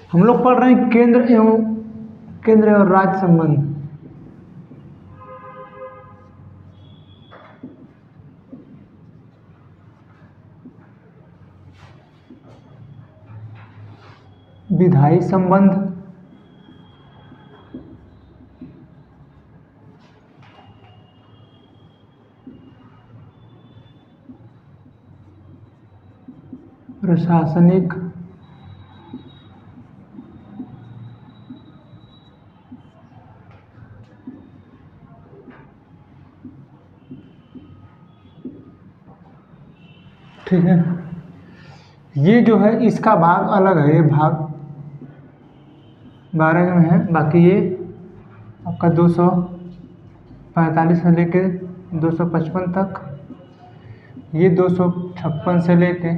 हम लोग पढ़ रहे हैं केंद्र और राज्य संबंध। विधायी संबंध, प्रशासनिक, ठीक है। ये जो है इसका भाग अलग है, ये भाग 12 में है। बाकी ये आपका 245 से लेके 255 तक, ये 256 से लेके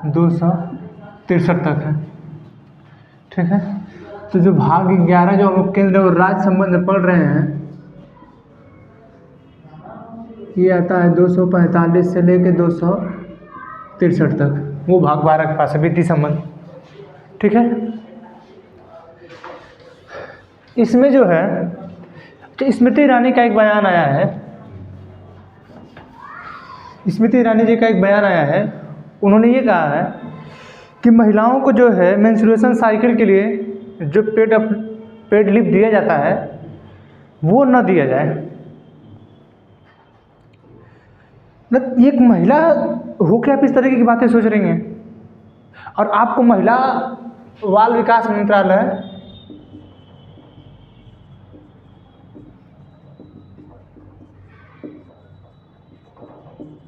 263 तक है, ठीक है। तो जो भाग 11 जो हम लोग केंद्र और राज्य संबंध पढ़ रहे हैं, ये आता है 245 से लेके 263 तक, वो भाग 12 के पास है, वित्तीय संबंध, ठीक है। इसमें जो है स्मृति ईरानी का एक बयान आया है, स्मृति ईरानी जी का एक बयान आया है। उन्होंने ये कहा है कि महिलाओं को जो है मेंस्ट्रुएशन साइकिल के लिए जो पेड लीव दिया जाता है वो न दिया जाए। मतलब एक महिला हो के आप इस तरह की बातें सोच रही हैं, और आपको महिला बाल विकास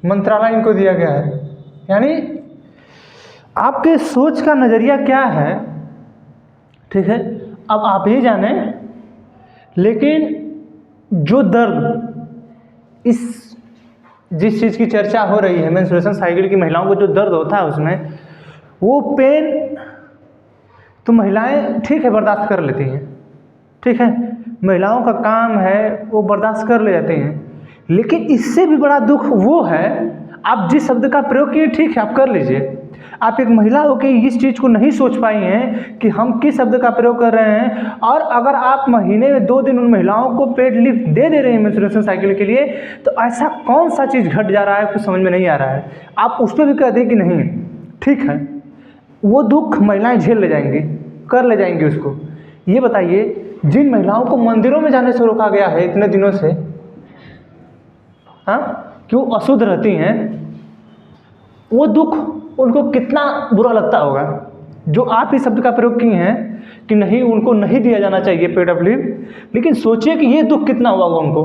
मंत्रालय इनको दिया गया है। यानी आपके सोच का नज़रिया क्या है, ठीक है, अब आप ही जाने। लेकिन जो दर्द जिस चीज़ की चर्चा हो रही है, मेंस्ट्रुएशन साइकिल की महिलाओं को जो दर्द होता है उसमें, वो पेन तो महिलाएं ठीक है बर्दाश्त कर लेती हैं, ठीक है, महिलाओं का काम है वो बर्दाश्त कर ले जाती हैं। लेकिन इससे भी बड़ा दुख वो है, आप जिस शब्द का प्रयोग किए ठीक है आप कर लीजिए, आप एक महिला होकर इस चीज़ को नहीं सोच पाई हैं कि हम किस शब्द का प्रयोग कर रहे हैं। और अगर आप महीने में 2 दिन उन महिलाओं को पेड लीव दे रहे हैं मेंस्ट्रुएशन साइकिल के लिए, तो ऐसा कौन सा चीज़ घट जा रहा है कुछ समझ में नहीं आ रहा है। आप उस पर भी कह दें कि नहीं ठीक है, वो दुख महिलाएं झेल ले जाएंगी, कर ले जाएंगी उसको। ये बताइए, जिन महिलाओं को मंदिरों में जाने से रोका गया है इतने दिनों से, हाँ, कि वो अशुद्ध रहती हैं, वो दुख उनको कितना बुरा लगता होगा। जो आप इस शब्द का प्रयोग किए हैं कि नहीं, उनको नहीं दिया जाना चाहिए पेड ऑफ लीव, लेकिन सोचिए कि ये दुख कितना होगा उनको,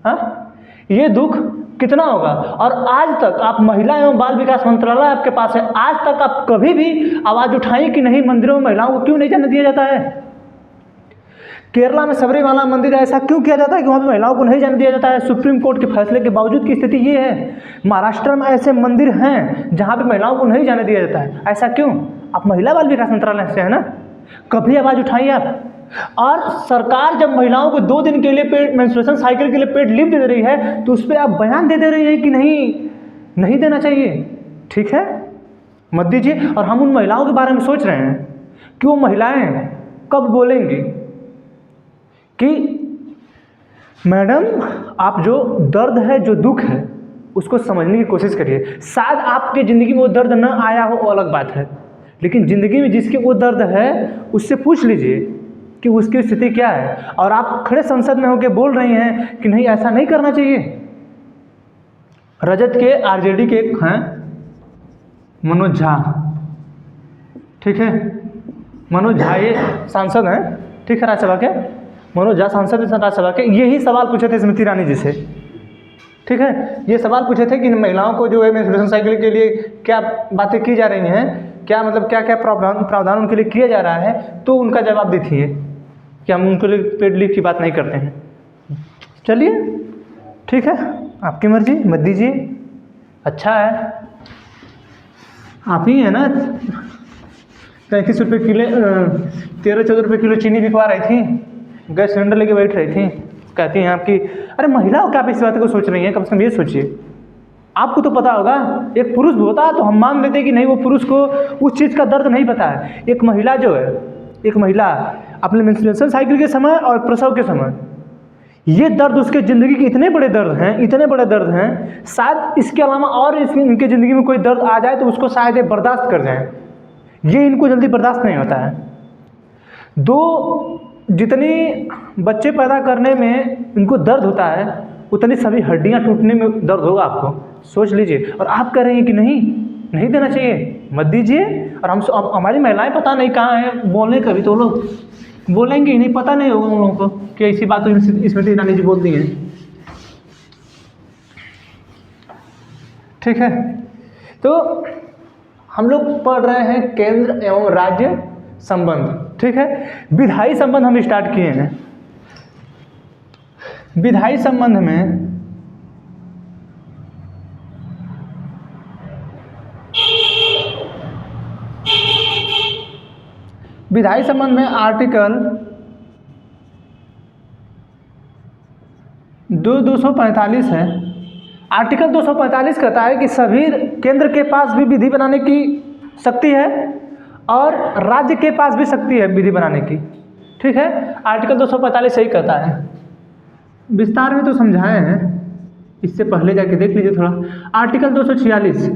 हाँ, ये दुख कितना होगा। और आज तक आप महिला एवं बाल विकास मंत्रालय आपके पास है, आज तक आप कभी भी आवाज़ उठाई कि नहीं मंदिरों में महिलाओं को क्यों नहीं जाने दिया जाता है। केरला में सबरीमाला मंदिर ऐसा क्यों किया जाता है कि वहाँ पे महिलाओं को नहीं जाने दिया जाता है, सुप्रीम कोर्ट के फैसले के बावजूद की स्थिति ये है। महाराष्ट्र में ऐसे मंदिर हैं जहाँ पे महिलाओं को नहीं जाने दिया जाता है, ऐसा क्यों। आप महिला बाल विकास मंत्रालय से है ना, कभी आवाज़ उठाइए आप। और सरकार जब महिलाओं को 2 दिन के लिए पेड मेंस्ट्रुएशन साइकिल के लिए पेड लीव दे रही है, तो उस पर आप बयान दे रही है कि नहीं देना चाहिए, ठीक है, मत दीजिए। और हम उन महिलाओं के बारे में सोच रहे हैं कि वो महिलाएं कब बोलेंगी कि मैडम आप जो दर्द है, जो दुख है, उसको समझने की कोशिश करिए। शायद आपके ज़िंदगी में वो दर्द न आया हो, वो अलग बात है, लेकिन ज़िंदगी में जिसके वो दर्द है उससे पूछ लीजिए कि उसकी स्थिति क्या है। और आप खड़े संसद में होकर बोल रही हैं कि नहीं ऐसा नहीं करना चाहिए। रजत के आरजेडी के हैं मनोज झा, ठीक है, मनोज झा ये सांसद हैं, ठीक है, राज्यसभा के मनोज झा सांसद राज्यसभा के, यही सवाल पूछे थे स्मृति ईरानी जी से, ठीक है। ये सवाल पूछे थे कि महिलाओं को जो है मेंस्ट्रुएशन साइकिल के लिए क्या बातें की जा रही हैं, क्या मतलब क्या क्या प्रावधान उनके लिए किया जा रहा है, तो उनका जवाब दी थी कि हम उनके लिए पेड लीव की बात नहीं करते हैं। चलिए ठीक है, आपकी मर्जी, मत दीजिए, अच्छा है। आप ही है ना 33 रुपये किलो 13-14 रुपये किलो चीनी बिकवा रही थी, गैस सिलेंडर लेके बैठ रही थी, कहती हैं आपकी, अरे महिलाओं क्या आप इस बात को सोच रही हैं, कम से कम ये सोचिए। आपको तो पता होगा, एक पुरुष होता तो हम मान लेते कि नहीं वो पुरुष को उस चीज़ का दर्द नहीं पता है। एक महिला जो है, एक महिला अपने मेंस्ट्रुएशन साइकिल के समय और प्रसव के समय, ये दर्द उसके ज़िंदगी के इतने बड़े दर्द हैं, इतने बड़े दर्द हैं, शायद इसके अलावा और इनके ज़िंदगी में कोई दर्द आ जाए तो उसको शायद ये बर्दाश्त कर जाए, ये इनको जल्दी बर्दाश्त नहीं होता है। जितनी बच्चे पैदा करने में इनको दर्द होता है, उतनी सभी हड्डियां टूटने में दर्द होगा आपको, सोच लीजिए। और आप कह रहे हैं कि नहीं देना चाहिए, मत दीजिए। और हमारी महिलाएं पता नहीं कहाँ हैं बोलने का भी, तो लोग बोलेंगे ही नहीं, पता नहीं होगा उन लोगों को कि ऐसी बात तो स्मृति ईरानी जी बोलती हैं। ठीक है, तो हम लोग पढ़ रहे हैं केंद्र एवं राज्य संबंध। ठीक है, विधायी संबंध हम स्टार्ट किए हैं। विधायी संबंध में आर्टिकल 245 है। आर्टिकल 245 कहता है कि सभी केंद्र के पास भी विधि बनाने की शक्ति है और राज्य के पास भी शक्ति है विधि बनाने की। ठीक है, आर्टिकल 245 सही कहता है। विस्तार में तो समझाए हैं, इससे पहले जाके देख लीजिए थोड़ा। आर्टिकल 246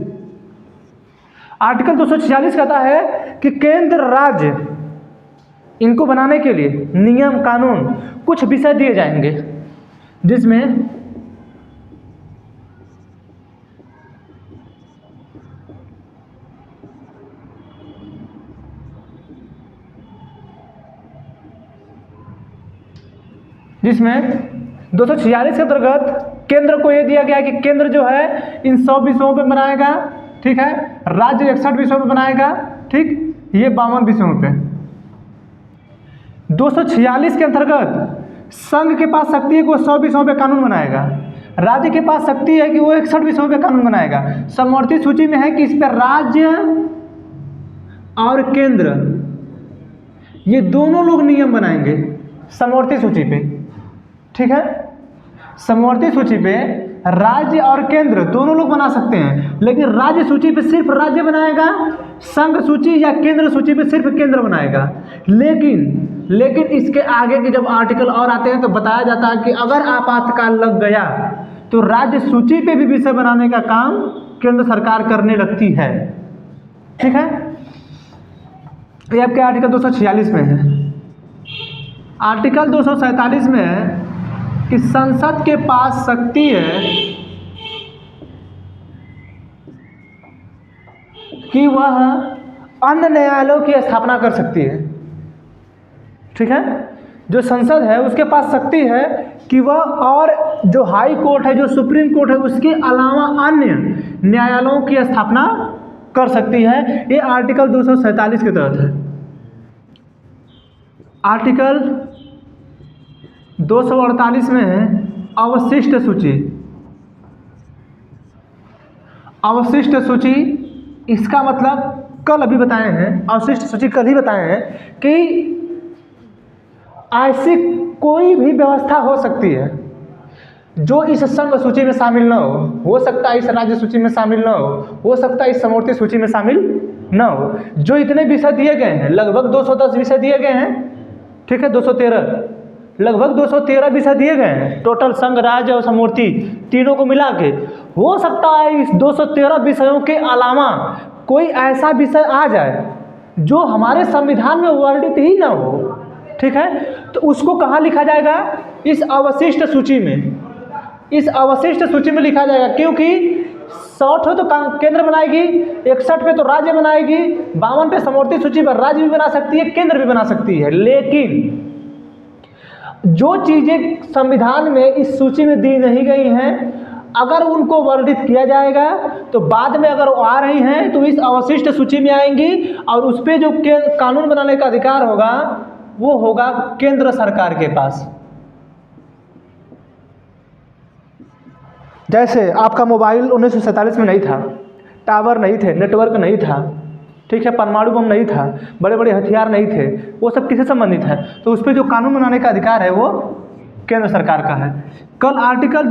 कहता है कि केंद्र राज्य इनको बनाने के लिए नियम कानून कुछ विषय दिए जाएंगे, जिसमें 246 के अंतर्गत केंद्र को यह दिया गया कि केंद्र जो है इन 100 विषयों पे बनाएगा। ठीक है, राज्य 61 विषयों पे बनाएगा। ठीक, ये 52 विषयों पे। 246 के अंतर्गत संघ के पास शक्ति है कि वो 100 विषयों पे कानून बनाएगा, राज्य के पास शक्ति है कि वो 61 विषयों पे कानून बनाएगा। समवर्ती सूची में है कि इस पर राज्य और केंद्र ये दोनों लोग नियम बनाएंगे समवर्ती सूची पे। ठीक है, समवर्ती सूची पे राज्य और केंद्र दोनों लोग बना सकते हैं, लेकिन राज्य सूची पे सिर्फ राज्य बनाएगा, संघ सूची या केंद्र सूची पे सिर्फ केंद्र बनाएगा। लेकिन इसके आगे के जब आर्टिकल और आते हैं तो बताया जाता है कि अगर आपातकाल लग गया तो राज्य सूची पे भी विषय बनाने का काम केंद्र सरकार करने लगती है। ठीक है, ये आपके आर्टिकल 246 में है। आर्टिकल 247 में है कि संसद के पास शक्ति है कि वह अन्य न्यायालयों की स्थापना कर सकती है। ठीक है, जो संसद है उसके पास शक्ति है कि वह और जो हाई कोर्ट है, जो सुप्रीम कोर्ट है, उसके अलावा अन्य न्यायालयों की स्थापना कर सकती है। ये आर्टिकल 247 के तहत है। आर्टिकल 248 में है अवशिष्ट सूची। अवशिष्ट सूची इसका मतलब कल अभी बताए हैं, अवशिष्ट सूची कल ही बताए हैं कि ऐसी कोई भी व्यवस्था हो सकती है जो इस संघ सूची में शामिल न हो सकता है इस राज्य सूची में शामिल न हो सकता है इस समवर्ती सूची में शामिल न हो। जो इतने विषय दिए गए हैं, लगभग 210 विषय दिए गए हैं। ठीक है, 213 लगभग 213 विषय दिए गए हैं टोटल, संघ राज्य और समवर्ती तीनों को मिला के। हो सकता है इस 213 विषयों के अलावा कोई ऐसा विषय आ जाए जो हमारे संविधान में वर्णित ही ना हो। ठीक है, तो उसको कहाँ लिखा जाएगा? इस अवशिष्ट सूची में। इस अवशिष्ट सूची में लिखा जाएगा, क्योंकि 60 तो केंद्र बनाएगी, 61 पे तो राज्य बनाएगी, 52 पे समवर्ती सूची पर राज्य भी बना सकती है, केंद्र भी बना सकती है। लेकिन जो चीजें संविधान में इस सूची में दी नहीं गई हैं, अगर उनको वर्णित किया जाएगा तो बाद में अगर वो आ रही हैं तो इस अवशिष्ट सूची में आएंगी, और उस पर जो कानून बनाने का अधिकार होगा वो होगा केंद्र सरकार के पास। जैसे आपका मोबाइल 1947 में नहीं था, टावर नहीं थे, नेटवर्क नहीं था, ठीक है, परमाणु बम नहीं था, बड़े बड़े हथियार नहीं थे, वो सब किससे संबंधित है? तो उस पर जो कानून बनाने का अधिकार है वो केंद्र सरकार का है। कल आर्टिकल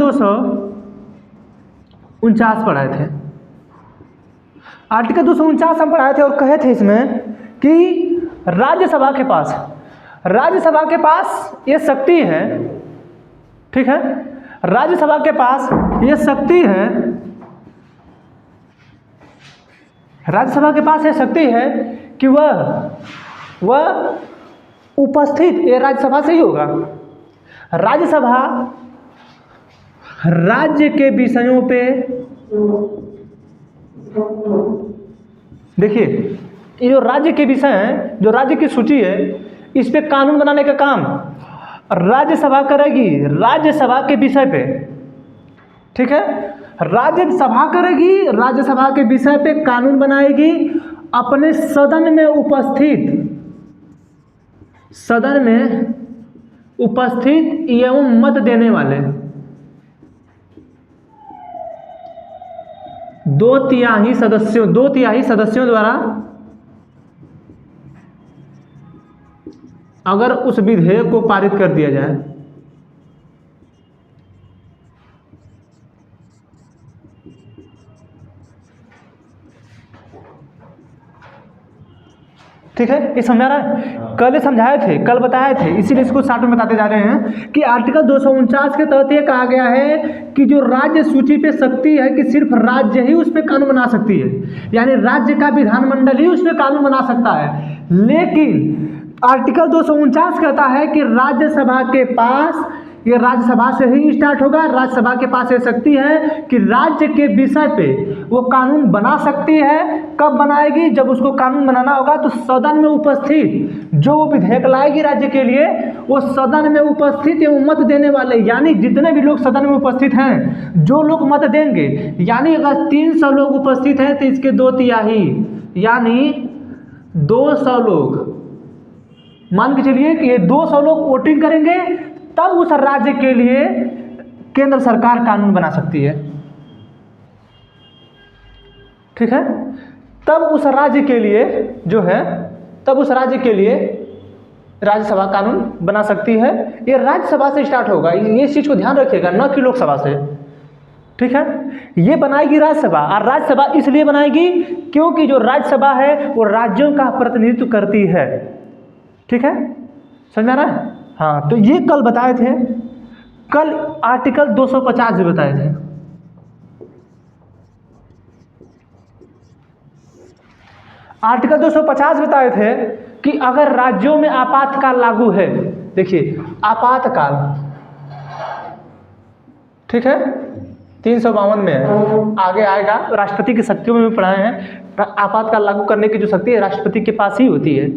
पढ़ाए थे। आर्टिकल 249 हम पढ़ाए थे और कहे थे इसमें कि राज्यसभा के पास ये शक्ति है, ठीक है, राज्यसभा के पास ये शक्ति है, राज्यसभा के पास ये शक्ति है कि वह उपस्थित, ये राज्यसभा से ही होगा, राज्यसभा राज्य के विषयों पे, देखिए ये जो राज्य के विषय हैं, जो राज्य की सूची है, इस पे कानून बनाने का काम राज्यसभा करेगी, राज्यसभा के विषय पे, ठीक है, राज्यसभा करेगी, राज्यसभा के विषय पे कानून बनाएगी, अपने सदन में उपस्थित एवं मत देने वाले 2/3 सदस्यों द्वारा अगर उस विधेयक को पारित कर दिया जाए, ठीक है, ये समझा रहा है, कल समझाए थे, कल बताए थे, इसीलिए इसको शॉर्ट में बताते जा रहे हैं कि आर्टिकल 249 के तहत ये कहा गया है कि जो राज्य सूची पे शक्ति है कि सिर्फ राज्य ही उस पर कानून बना सकती है, यानी राज्य का विधानमंडल ही उस पर कानून बना सकता है। लेकिन आर्टिकल 249 कहता है कि राज्यसभा के पास, ये राज्यसभा से ही स्टार्ट होगा, राज्यसभा के पास ये शक्ति है कि राज्य के विषय पे वो कानून बना सकती है। कब बनाएगी? जब उसको कानून बनाना होगा तो सदन में उपस्थित जो वो विधेयक लाएगी राज्य के लिए, वो सदन में उपस्थित एवं मत देने वाले, यानी जितने भी लोग सदन में उपस्थित हैं, जो लोग मत देंगे, यानी अगर 300 लोग उपस्थित हैं तो इसके 2/3 यानी 200 लोग, मान के चलिए कि ये 200 लोग वोटिंग करेंगे, तब उस राज्य के लिए केंद्र सरकार कानून बना सकती है, ठीक है, तब उस राज्य के लिए जो है, तब उस राज्य के लिए राज्यसभा कानून बना सकती है। ये राज्यसभा से स्टार्ट होगा, ये चीज को ध्यान रखिएगा, न कि लोकसभा से, ठीक है। ये बनाएगी राज्यसभा, और राज्यसभा इसलिए बनाएगी क्योंकि जो राज्यसभा है वो राज्यों का प्रतिनिधित्व करती है, ठीक है, समझ में आ रहा है? हाँ, तो ये कल बताए थे, कल आर्टिकल 250 भी बताए थे। आर्टिकल 250 बताए थे कि अगर राज्यों में आपातकाल लागू है, देखिए आपातकाल, ठीक है, 352 में है, आगे आएगा, राष्ट्रपति की शक्तियों में भी पढ़ाए हैं। आपातकाल लागू करने की जो शक्ति है राष्ट्रपति के पास ही होती है,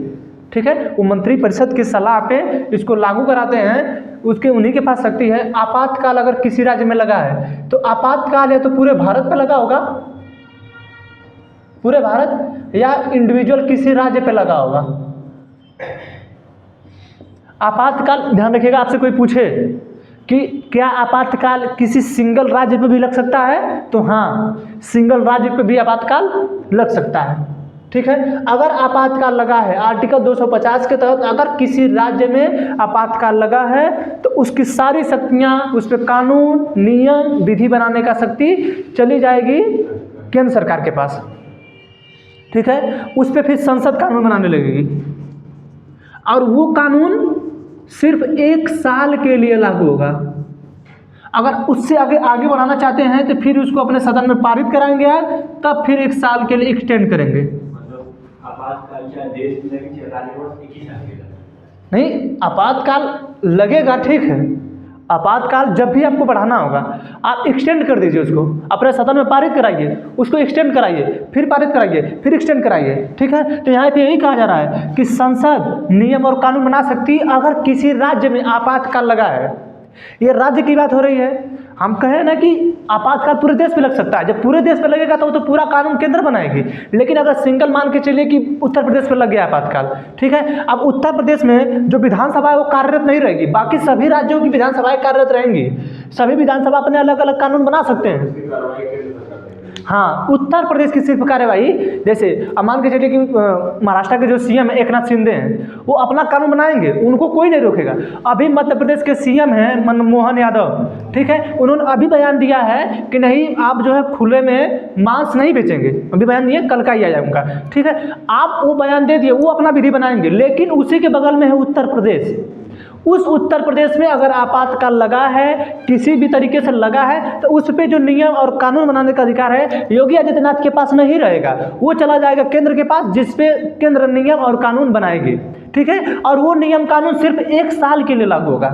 ठीक है, वो मंत्रिपरिषद की सलाह पे इसको लागू कराते हैं, उसके उन्हीं के पास शक्ति है। आपातकाल अगर किसी राज्य में लगा है तो आपातकाल या तो पूरे भारत पे लगा होगा, पूरे भारत, या इंडिविजुअल किसी राज्य पे लगा होगा। आपातकाल ध्यान रखिएगा, आपसे कोई पूछे कि क्या आपातकाल किसी सिंगल राज्य पे भी लग सकता है, तो हाँ, सिंगल राज्य पे भी आपातकाल लग सकता है, ठीक है। अगर आपातकाल लगा है आर्टिकल 250 के तहत, अगर किसी राज्य में आपातकाल लगा है तो उसकी सारी शक्तियां, उस पर कानून, नियम, विधि बनाने का शक्ति चली जाएगी केंद्र सरकार के पास, ठीक है। उस पर फिर संसद कानून बनाने लगेगी, और वो कानून सिर्फ 1 साल के लिए लागू होगा। अगर उससे आगे बढ़ाना चाहते हैं तो फिर उसको अपने सदन में पारित कराएंगे, तब फिर 1 साल के लिए एक्सटेंड करेंगे। नहीं, आपातकाल लगेगा, ठीक है, आपातकाल जब भी आपको बढ़ाना होगा आप एक्सटेंड कर दीजिए, उसको अपने सदन में पारित कराइए, उसको एक्सटेंड कराइए, फिर पारित कराइए, फिर एक्सटेंड कराइए, ठीक है। तो यहाँ पे यही कहा जा रहा है कि संसद नियम और कानून बना सकती है अगर किसी राज्य में आपातकाल लगा है। ये राज्य की बात हो रही है, हम कहें ना कि आपातकाल पूरे देश पे लग सकता है, जब पूरे देश पे लगेगा तो पूरा कानून केंद्र बनाएगी। लेकिन अगर सिंगल मान के चलिए कि उत्तर प्रदेश पे लग गया आपातकाल, ठीक है, अब उत्तर प्रदेश में जो विधानसभा है वो कार्यरत नहीं रहेगी, बाकी सभी राज्यों की विधानसभाएं कार्यरत रहेंगी, सभी विधानसभा अपने अलग अलग कानून बना सकते हैं। हाँ, उत्तर प्रदेश की सिर्फ कार्यवाही, जैसे अब मान के चलिए कि महाराष्ट्र के जो सीएम है एकनाथ शिंदे हैं, वो अपना कानून बनाएंगे, उनको कोई नहीं रोकेगा। अभी मध्य प्रदेश के सीएम हैं मनमोहन यादव, ठीक है, उन्होंने अभी बयान दिया है कि नहीं आप जो है खुले में मांस नहीं बेचेंगे, अभी बयान दिए, कल का ही आया उनका, ठीक है। आप वो बयान दे दिए, वो अपना विधि बनाएंगे, लेकिन उसी के बगल में है उत्तर प्रदेश। उस उत्तर प्रदेश में अगर आपातकाल लगा है, किसी भी तरीके से लगा है, तो उस पर जो नियम और कानून बनाने का अधिकार है योगी आदित्यनाथ के पास नहीं रहेगा, वो चला जाएगा केंद्र के पास, जिसपे केंद्र नियम और कानून बनाएगी, ठीक है। और वो नियम कानून सिर्फ 1 साल के लिए लागू होगा,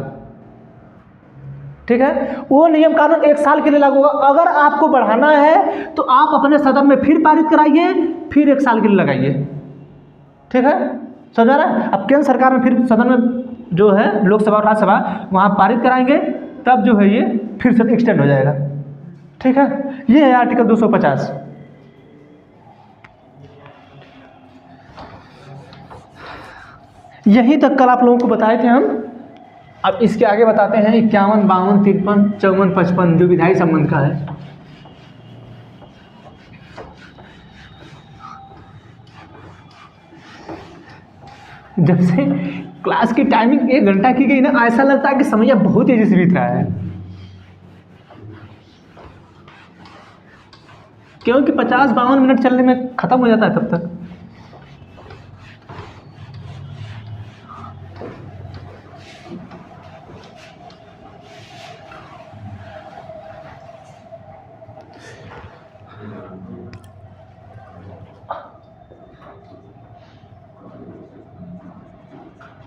ठीक है, वो नियम कानून 1 साल के लिए लागू होगा। अगर आपको बढ़ाना है तो आप अपने सदन में फिर पारित कराइए, फिर 1 साल के लिए लगाइए, ठीक है, समझा रहा है। अब केंद्र सरकार में फिर सदन में जो है लोकसभा और राज्यसभा वहाँ पारित कराएंगे, तब जो है ये फिर से एक्सटेंड हो जाएगा, ठीक है। ये है आर्टिकल 250। यहीं तक कल आप लोगों को बताए थे हम। अब इसके आगे बताते हैं 51, 52, 53, 54, 55 जो विधायी संबंध का है। जब से क्लास की टाइमिंग 1 घंटा की गई ना, ऐसा लगता है कि समय बहुत तेजी से बीत रहा है, क्योंकि 50-52 मिनट चलने में खत्म हो जाता है तब तक।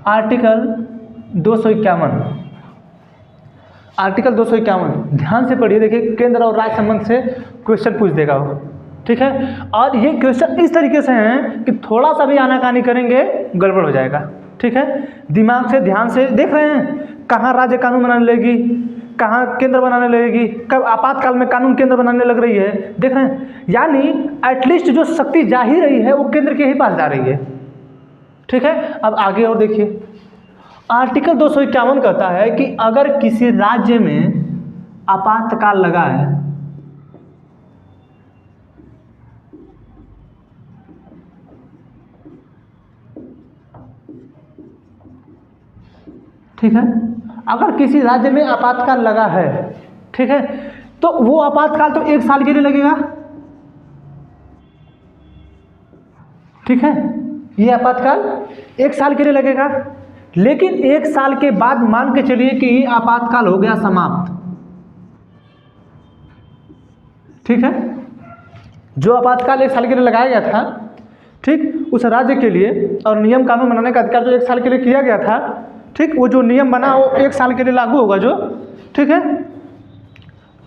आर्टिकल 251, आर्टिकल 251 ध्यान से पढ़िए, देखिए केंद्र और राज्य संबंध से क्वेश्चन पूछ देगा वो, ठीक है। और ये क्वेश्चन इस तरीके से हैं कि थोड़ा सा भी आनाकानी करेंगे गड़बड़ हो जाएगा, ठीक है। दिमाग से ध्यान से देख रहे हैं, कहाँ राज्य कानून बनाने लगेगी, कहाँ केंद्र बनाने लगेगी, कब आपातकाल में कानून केंद्र बनाने लग रही है, देख रहे हैं। यानी एटलीस्ट जो शक्ति जा ही रही है वो केंद्र के ही पास जा रही है, ठीक है। अब आगे और देखिए, आर्टिकल 251 कहता है कि अगर किसी राज्य में आपातकाल लगा है, ठीक है, अगर किसी राज्य में आपातकाल लगा है, ठीक है, तो वो आपातकाल तो 1 साल के लिए लगेगा, ठीक है, ये आपातकाल 1 साल के लिए लगेगा। लेकिन 1 साल के बाद मान के चलिए कि ये आपातकाल हो गया समाप्त, ठीक है, जो आपातकाल 1 साल के लिए लगाया गया था, ठीक, उस राज्य के लिए और नियम कानून बनाने का अधिकार जो 1 साल के लिए किया गया था, ठीक, वो जो नियम बना वो 1 साल के लिए लागू होगा जो, ठीक है।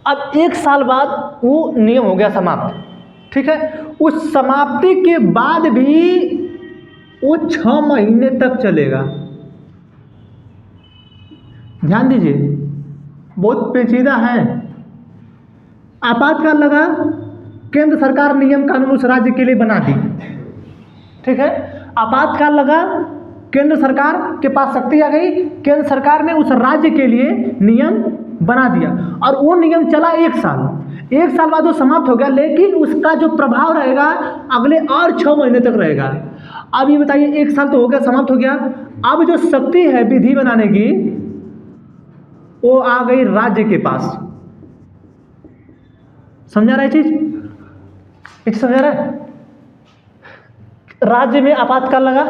अब 1 साल बाद वो नियम हो गया समाप्त, ठीक है। उस समाप्ति के बाद भी वो 6 महीने तक चलेगा। ध्यान दीजिए, बहुत पेचीदा है। आपातकाल लगा, केंद्र सरकार नियम कानून उस राज्य के लिए बना दी, ठीक है। आपातकाल लगा, केंद्र सरकार के पास शक्ति आ गई, केंद्र सरकार ने उस राज्य के लिए नियम बना दिया और वो नियम चला 1 साल। 1 साल बाद वो समाप्त हो गया, लेकिन उसका जो प्रभाव रहेगा अगले और 6 महीने तक रहेगा। अब ये बताइए, 1 साल तो हो गया, समाप्त हो गया, अब जो शक्ति है विधि बनाने की वो आ गई राज्य के पास। समझा रहा है चीज समझा रहा है। राज्य में आपातकाल लगा,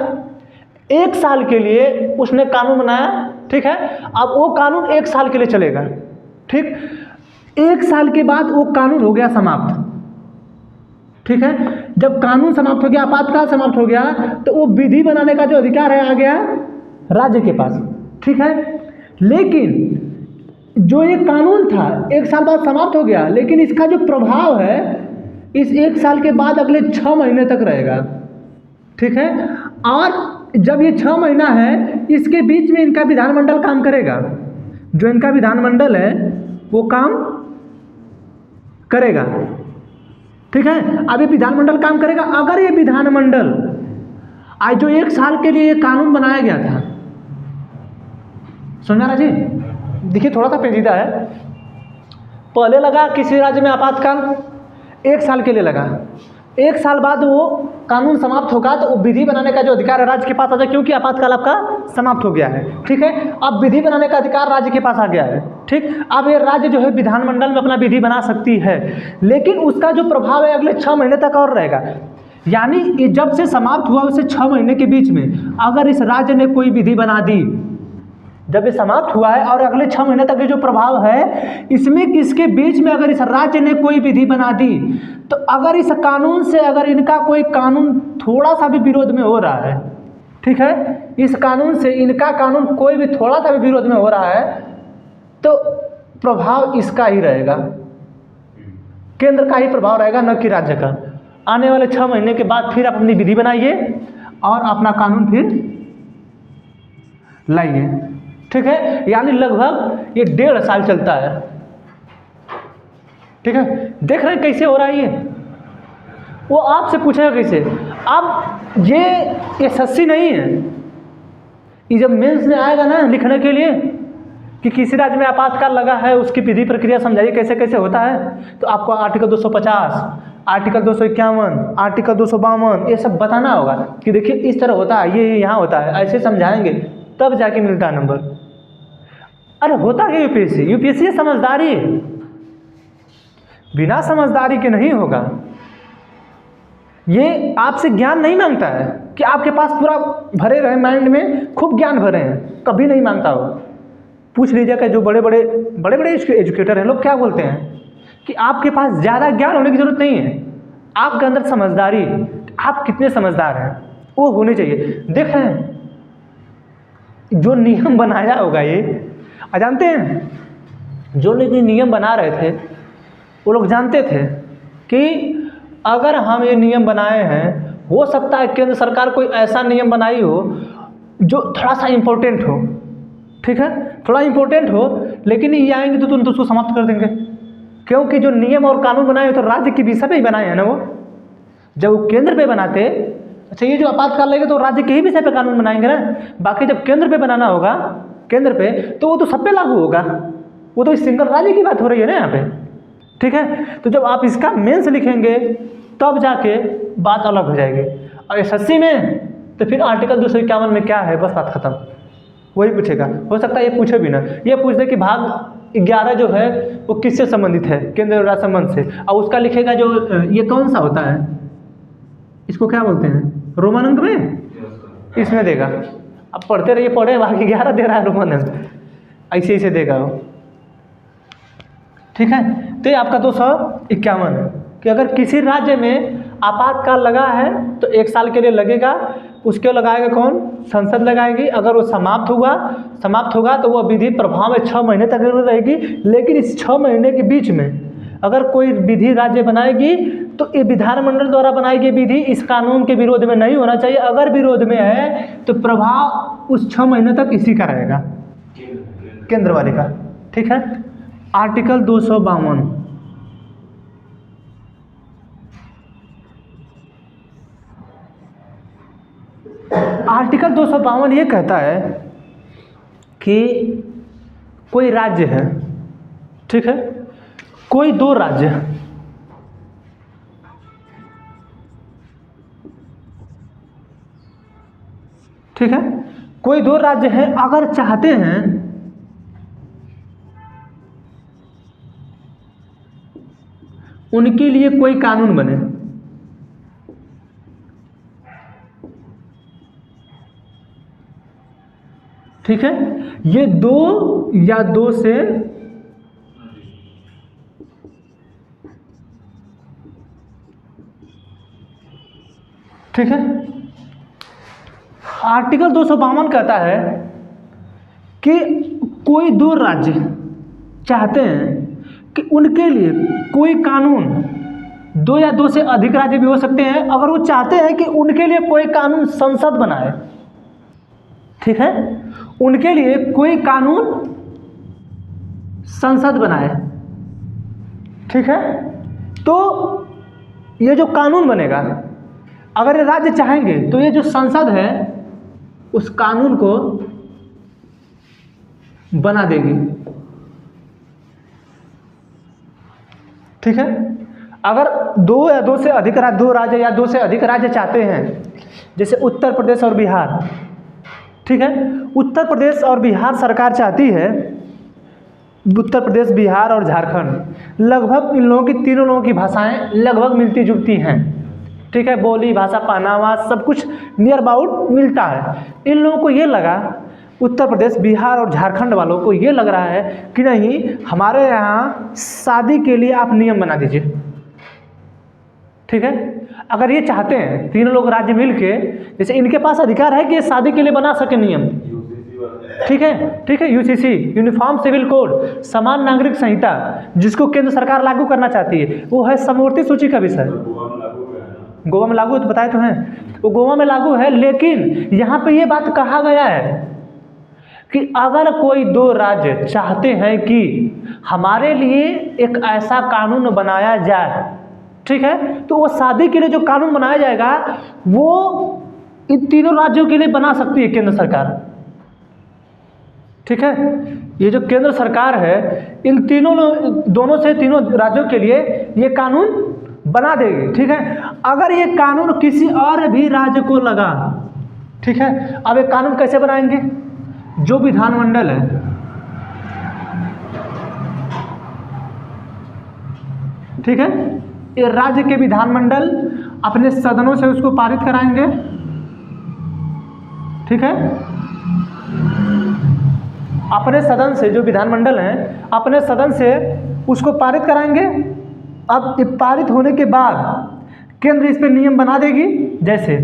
1 साल के लिए उसने कानून बनाया, ठीक है। अब वो कानून 1 साल के लिए चलेगा, ठीक। 1 साल के बाद वो कानून हो गया समाप्त, ठीक है। जब कानून समाप्त हो गया, आपातकाल समाप्त हो गया, तो वो विधि बनाने का जो अधिकार है आ गया राज्य के पास, ठीक है। लेकिन जो ये कानून था 1 साल बाद समाप्त हो गया, लेकिन इसका जो प्रभाव है इस 1 साल के बाद अगले 6 महीने तक रहेगा, ठीक है। और जब ये 6 महीना है, इसके बीच में इनका विधानमंडल काम करेगा, जो इनका विधानमंडल है वो काम करेगा, ठीक है। अब ये विधानमंडल काम करेगा। अगर ये विधानमंडल आज जो 1 साल के लिए ये कानून बनाया गया था, समझा ना जी, देखिए थोड़ा सा पेचीदा है। पहले लगा किसी राज्य में आपातकाल, 1 साल के लिए लगा, 1 साल बाद वो कानून समाप्त होगा तो विधि बनाने का जो अधिकार है राज्य के पास आ जाए, क्योंकि आपातकाल आपका समाप्त हो गया है। ठीक है, अब विधि बनाने का अधिकार राज्य के पास आ गया है। ठीक, अब ये राज्य जो है विधानमंडल में अपना विधि बना सकती है, लेकिन उसका जो प्रभाव है अगले 6 महीने तक और रहेगा। यानी ये जब से समाप्त हुआ उससे 6 महीने के बीच में अगर इस राज्य ने कोई विधि बना दी, जब ये समाप्त हुआ है और अगले 6 महीने तक ये जो प्रभाव है इसमें किसके बीच में अगर इस राज्य ने कोई विधि बना दी, तो अगर इस कानून से अगर इनका कोई कानून थोड़ा सा भी विरोध में हो रहा है, ठीक है, इस कानून से इनका कानून कोई भी थोड़ा सा भी विरोध में हो रहा है तो प्रभाव इसका ही रहेगा, केंद्र का ही प्रभाव रहेगा, न कि राज्य का। आने वाले 6 महीने के बाद फिर आप अपनी विधि बनाइए और अपना कानून फिर लाइए। ठीक है, यानी लगभग ये 1.5 साल चलता है। ठीक है, देख रहे हैं कैसे हो रहा है ये, वो आपसे पूछेगा कैसे। अब ये एसएससी नहीं है, ये जब मेंस में आएगा ना लिखने के लिए कि किसी राज्य में आपातकाल लगा है उसकी विधि प्रक्रिया समझाइए कैसे कैसे होता है, तो आपको आर्टिकल 250, आर्टिकल 251, आर्टिकल 252 ये सब बताना होगा कि देखिए इस तरह होता है, ये यहाँ होता है, ऐसे समझाएंगे तब जाके मिलता है नंबर। अरे होता है यूपीएससी, यूपीएससी समझदारी, बिना समझदारी के नहीं होगा। ये आपसे ज्ञान नहीं मांगता है कि आपके पास पूरा भरे रहे माइंड में खूब ज्ञान भरे हैं, कभी नहीं मांगता हो। पूछ लीजिएगा जो बड़े बड़े एजुकेटर हैं लोग क्या बोलते हैं कि आपके पास ज़्यादा ज्ञान होने की ज़रूरत नहीं है, आपके अंदर समझदारी, आप कितने समझदार हैं वो होनी चाहिए। देख रहे हैं जो नियम बनाया होगा ये जानते हैं, जो लोग नियम बना रहे थे वो लोग जानते थे कि अगर हम ये नियम बनाए हैं हो सकता है केंद्र सरकार कोई ऐसा नियम बनाई हो जो थोड़ा सा इम्पोर्टेंट हो, ठीक है, थोड़ा इम्पोर्टेंट हो, लेकिन ये आएंगे तो तुरंत उसको समाप्त कर देंगे, क्योंकि जो नियम और कानून बनाए हो तो राज्य के विषय पे ही बनाए हैं ना वो। जब वो केंद्र पे बनाते, अच्छा ये जो आपातकाल लगेगा तो राज्य के ही विषय पे कानून बनाएंगे ना, बाकी जब केंद्र पे बनाना होगा केंद्र पे तो वो तो सब पे लागू होगा, वो तो इस सिंगल राज्य की बात हो रही है ना यहाँ पे। ठीक है, तो जब आप इसका मेंस लिखेंगे तब जाके बात अलग हो जाएगी। और एसएससी में तो फिर आर्टिकल 251 में क्या है, बस बात खत्म, वही पूछेगा। हो सकता है ये पूछे भी ना, ये पूछ दे कि भाग 11 जो है वो किससे संबंधित है, केंद्र और राज्य संबंध से, और उसका लिखेगा जो ये कौन सा होता है, इसको क्या बोलते हैं, रोमन अंक में, इसमें देगा। अब पढ़ते रहिए, पढ़े, बाकी 11 दे रहा है रोमन अंक, ऐसे ऐसे देगा वो। ठीक है, तो ये आपका 251 है कि अगर किसी राज्य में आपातकाल लगा है तो 1 साल के लिए लगेगा, उसके लगाएगा कौन, संसद लगाएगी। अगर वो समाप्त होगा तो वह विधि प्रभाव में 6 महीने तक रहेगी, लेकिन इस 6 महीने के बीच में अगर कोई विधि राज्य बनाएगी तो ये विधानमंडल द्वारा बनाई गई विधि इस कानून के विरोध में नहीं होना चाहिए। अगर विरोध में है तो प्रभाव उस 6 महीने तक इसी का रहेगा, केंद्र वाले का। ठीक है, आर्टिकल 252, आर्टिकल 252 ये कहता है कि कोई राज्य है, ठीक है, कोई 2 राज्य, ठीक है, कोई 2 राज्य हैं, अगर चाहते हैं उनके लिए कोई कानून बने, ठीक है, ये 2 या 2 से ठीक है, आर्टिकल 252 कहता है कि कोई 2 राज्य चाहते हैं कि उनके लिए कोई कानून, 2 या 2 से अधिक राज्य भी हो सकते हैं, अगर वो चाहते हैं कि उनके लिए कोई कानून संसद बनाए, ठीक है, उनके लिए कोई कानून संसद बनाए, ठीक है, तो ये जो कानून बनेगा, अगर ये राज्य चाहेंगे तो ये जो संसद है उस कानून को बना देगी। ठीक है, अगर दो या दो से अधिक राज्य, दो राज्य या दो से अधिक राज्य चाहते हैं, जैसे उत्तर प्रदेश और बिहार, ठीक है, उत्तर प्रदेश और बिहार सरकार चाहती है, उत्तर प्रदेश, बिहार और झारखंड, लगभग इन लोगों की, तीनों लोगों की भाषाएं लगभग मिलती जुलती हैं, ठीक है, बोली, भाषा, पहनावा सब कुछ नियर अबाउट मिलता है। इन लोगों को ये लगा, उत्तर प्रदेश, बिहार और झारखंड वालों को ये लग रहा है कि नहीं, हमारे यहाँ शादी के लिए आप नियम बना दीजिए, ठीक है। अगर ये चाहते हैं तीनों लोग राज्य मिलके, जैसे इनके पास अधिकार है कि ये शादी के लिए बना सके नियम, ठीक है, ठीक है, यूसीसी, यूनिफॉर्म सिविल कोड, समान नागरिक संहिता, जिसको केंद्र सरकार लागू करना चाहती है, वो है समवर्ती सूची का विषय। गोवा में लागू है, तो बताए तो हैं, वो गोवा में लागू है, लेकिन यहाँ पे ये बात कहा गया है कि अगर कोई दो राज्य चाहते हैं कि हमारे लिए एक ऐसा कानून बनाया जाए, ठीक है, तो वो शादी के लिए जो कानून बनाया जाएगा वो इन तीनों राज्यों के लिए बना सकती है केंद्र सरकार, ठीक है। ये जो केंद्र सरकार है इन तीनों, दोनों से तीनों राज्यों के लिए ये कानून बना देगी, ठीक है। अगर ये कानून किसी और भी राज्य को लगा, ठीक है, अब ये कानून कैसे बनाएंगे, जो विधानमंडल है, ठीक है, ये राज्य के विधानमंडल अपने सदनों से उसको पारित कराएंगे, ठीक है, अपने सदन से, जो विधानमंडल है अपने सदन से उसको पारित कराएंगे। अब ये पारित होने के बाद केंद्र इस पर नियम बना देगी। जैसे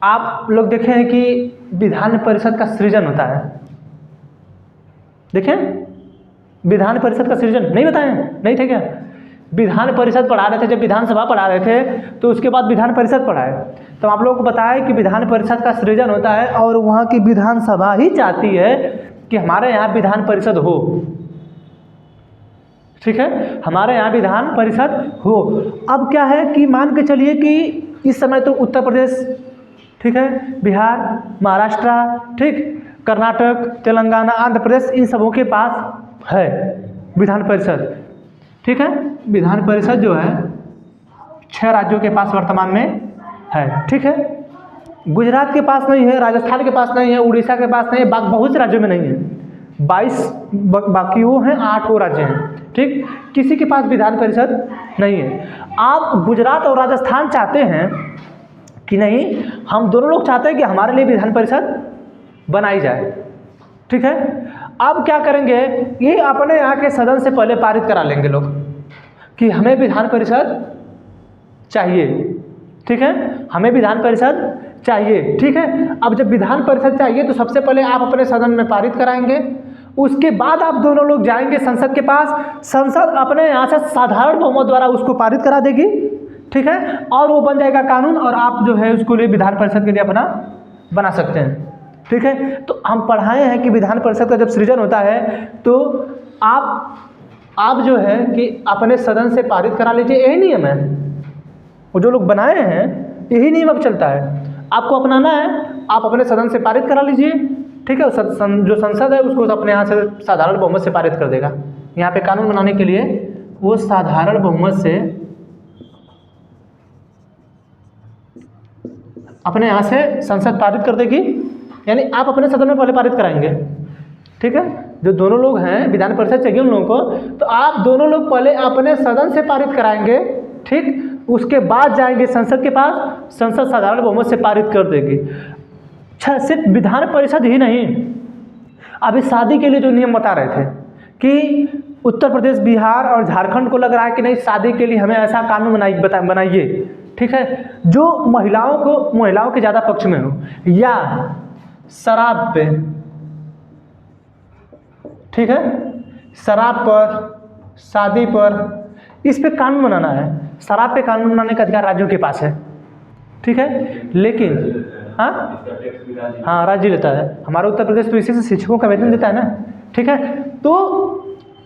आप लोग देखे हैं कि विधान परिषद का सृजन होता है, देखें, विधान परिषद का सृजन नहीं बताए, नहीं थे क्या? विधान परिषद पढ़ा रहे थे, जब विधानसभा पढ़ा रहे थे तो उसके बाद विधान परिषद पढ़ाए, तो आप लोगों को बताया कि विधान परिषद का सृजन होता है और वहाँ की विधानसभा ही चाहती है कि हमारे यहाँ विधान परिषद हो, ठीक है, हमारे यहाँ विधान परिषद हो। अब क्या है कि मान के चलिए कि इस समय तो उत्तर प्रदेश, ठीक है, बिहार, महाराष्ट्र, ठीक, कर्नाटक, तेलंगाना, आंध्र प्रदेश, इन सबों के पास है विधान परिषद, ठीक है। विधान परिषद जो है 6 राज्यों के पास वर्तमान में है, ठीक है। गुजरात के पास नहीं है, राजस्थान के पास नहीं है, उड़ीसा के पास नहीं है, बहुत से राज्यों में नहीं है, 22 बाकी वो हैं, 8 वो राज्य हैं, ठीक, किसी के पास विधान परिषद नहीं है। आप गुजरात और राजस्थान चाहते हैं कि नहीं, हम दोनों लोग चाहते हैं कि हमारे लिए विधान परिषद बनाई जाए, ठीक है। अब क्या करेंगे, ये अपने यहाँ के सदन से पहले पारित करा लेंगे लोग कि हमें विधान परिषद चाहिए, ठीक है, हमें विधान परिषद चाहिए, ठीक है। अब जब विधान परिषद चाहिए तो सबसे पहले आप अपने सदन में पारित कराएंगे, उसके बाद आप दोनों लोग जाएंगे संसद के पास, संसद अपने यहाँ से साधारण बहुमत द्वारा उसको पारित करा देगी, ठीक है, और वो बन जाएगा कानून, और आप जो है उसको लिए विधान परिषद के लिए अपना बना सकते हैं, ठीक है। तो हम पढ़ाए हैं कि विधान परिषद का जब सृजन होता है तो आप जो है कि अपने सदन से पारित करा लीजिए, यही नियम है, वो जो लोग बनाए हैं यही नियम अब चलता है, आपको अपनाना है, आप अपने सदन से पारित करा लीजिए, ठीक है। जो संसद है उसको अपने यहाँ से साधारण बहुमत से पारित कर देगा। यहाँ पे कानून बनाने के लिए वो साधारण बहुमत से अपने यहाँ से संसद पारित कर देगी, यानी आप अपने सदन में पहले पारित कराएंगे, ठीक है। जो दोनों लोग हैं, विधान परिषद चाहिए उन लोगों को, तो आप दोनों लोग पहले अपने सदन से पारित कराएंगे, ठीक, उसके बाद जाएंगे संसद के पास, संसद साधारण बहुमत से पारित कर देगी। सिर्फ विधान परिषद ही नहीं, अभी शादी के लिए जो नियम बता रहे थे कि उत्तर प्रदेश, बिहार और झारखंड को लग रहा है कि नहीं, शादी के लिए हमें ऐसा कानून बनाइए, ठीक है, जो महिलाओं के ज़्यादा पक्ष में हो, या शराब पे, ठीक है, शराब पर, शादी पर, इस पे कानून बनाना है। शराब पे कानून बनाने का अधिकार राज्यों के पास है, ठीक है, लेकिन हाँ राज्य लेता है। हमारा उत्तर प्रदेश तो इसी से शिक्षकों का वेतन देता है ना, ठीक है। तो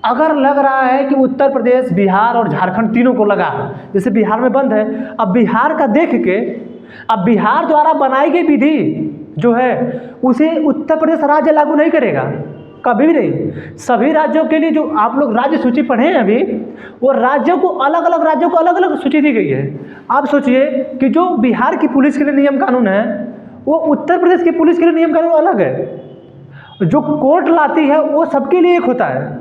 अगर लग रहा है कि उत्तर प्रदेश, बिहार और झारखंड तीनों को लगा, जैसे बिहार में बंद है, अब बिहार का देख के, अब बिहार द्वारा बनाई गई विधि जो है उसे उत्तर प्रदेश राज्य लागू नहीं करेगा, कभी भी नहीं। सभी राज्यों के लिए जो आप लोग राज्य सूची पढ़े हैं अभी, वो राज्यों को अलग अलग सूची दी गई है। आप सोचिए कि जो बिहार की पुलिस के लिए नियम कानून है, वो उत्तर प्रदेश की पुलिस के लिए नियम कानून अलग है। जो कोर्ट लाती है वो सबके लिए एक होता है,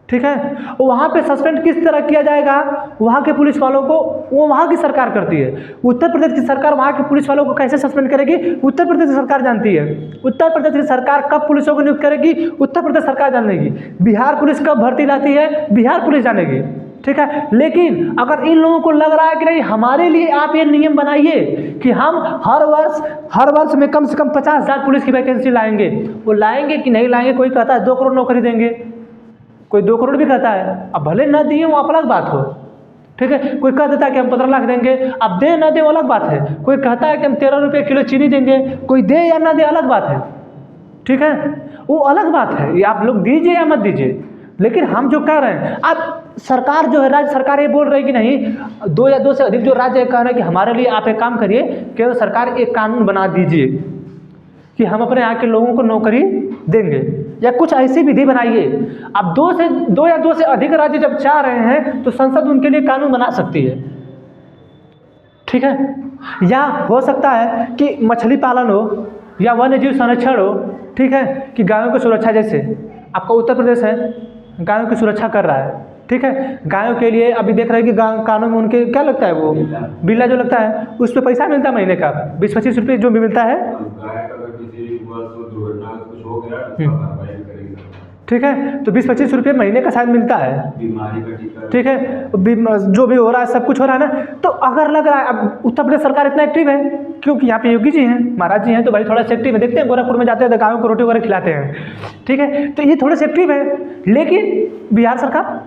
ठीक है। वहाँ पे सस्पेंड किस तरह किया जाएगा वहाँ के पुलिस वालों को, वो वहाँ की सरकार करती है। उत्तर प्रदेश की सरकार वहाँ के पुलिस वालों को कैसे सस्पेंड करेगी, उत्तर प्रदेश की सरकार जानती है। उत्तर प्रदेश की सरकार कब पुलिसों को नियुक्त करेगी, उत्तर प्रदेश सरकार जानेगी। बिहार पुलिस कब भर्ती लाती है, बिहार पुलिस जानेगी, ठीक है। लेकिन अगर इन लोगों को लग रहा है कि नहीं, हमारे लिए आप ये नियम बनाइए कि हम हर वर्ष में कम से कम 50,000 पुलिस की वैकेंसी लाएंगे, वो लाएंगे कि नहीं लाएंगे। कोई कहता है 2 करोड़ नौकरी देंगे, कोई 2 करोड़ भी कहता है। अब भले न दिए वो अलग बात हो, ठीक है। कोई कह देता है कि हम 15 लाख देंगे, अब दे ना दे वो अलग बात है। कोई कहता है कि हम 13 रुपये किलो चीनी देंगे, कोई दे या ना दे अलग बात है, ठीक है, वो अलग बात है। ये आप लोग दीजिए या मत दीजिए। लेकिन हम जो कह रहे हैं, आप सरकार जो है, राज्य सरकार ये बोल रही है कि नहीं, 2 या 2 से अधिक जो राज्य कह रहे हैं कि हमारे लिए आप एक काम करिए, केंद्र सरकार एक कानून बना दीजिए कि हम अपने यहाँ के लोगों को नौकरी देंगे, या कुछ ऐसी विधि बनाइए। अब 2 या 2 से अधिक राज्य जब चाह रहे हैं तो संसद उनके लिए कानून बना सकती है, ठीक है। या हो सकता है कि मछली पालन हो या वन्य जीव संरक्षण हो, ठीक है, कि गायों की सुरक्षा, जैसे आपका उत्तर प्रदेश है गायों की सुरक्षा कर रहा है, ठीक है। गायों के लिए अभी देख रहे हैं कि कानों में उनके क्या लगता है, वो बिल्ला जो लगता है, उस पर पैसा मिलता है महीने का 20-25 रुपये जो भी मिलता है, ठीक है। तो 20-25 रुपये महीने का शायद मिलता है, ठीक है। जो भी हो रहा है सब कुछ हो रहा है ना। तो अगर लग रहा है, अब उत्तर प्रदेश सरकार इतना एक्टिव है क्योंकि यहाँ पे योगी जी हैं, महाराज जी हैं, तो भाई थोड़ा सा एक्टिव है। देखते हैं गोरखपुर में जाते हैं तो गायों को रोटी वगैरह खिलाते हैं, ठीक है। तो ये थोड़े से एक्टिव है। लेकिन बिहार सरकार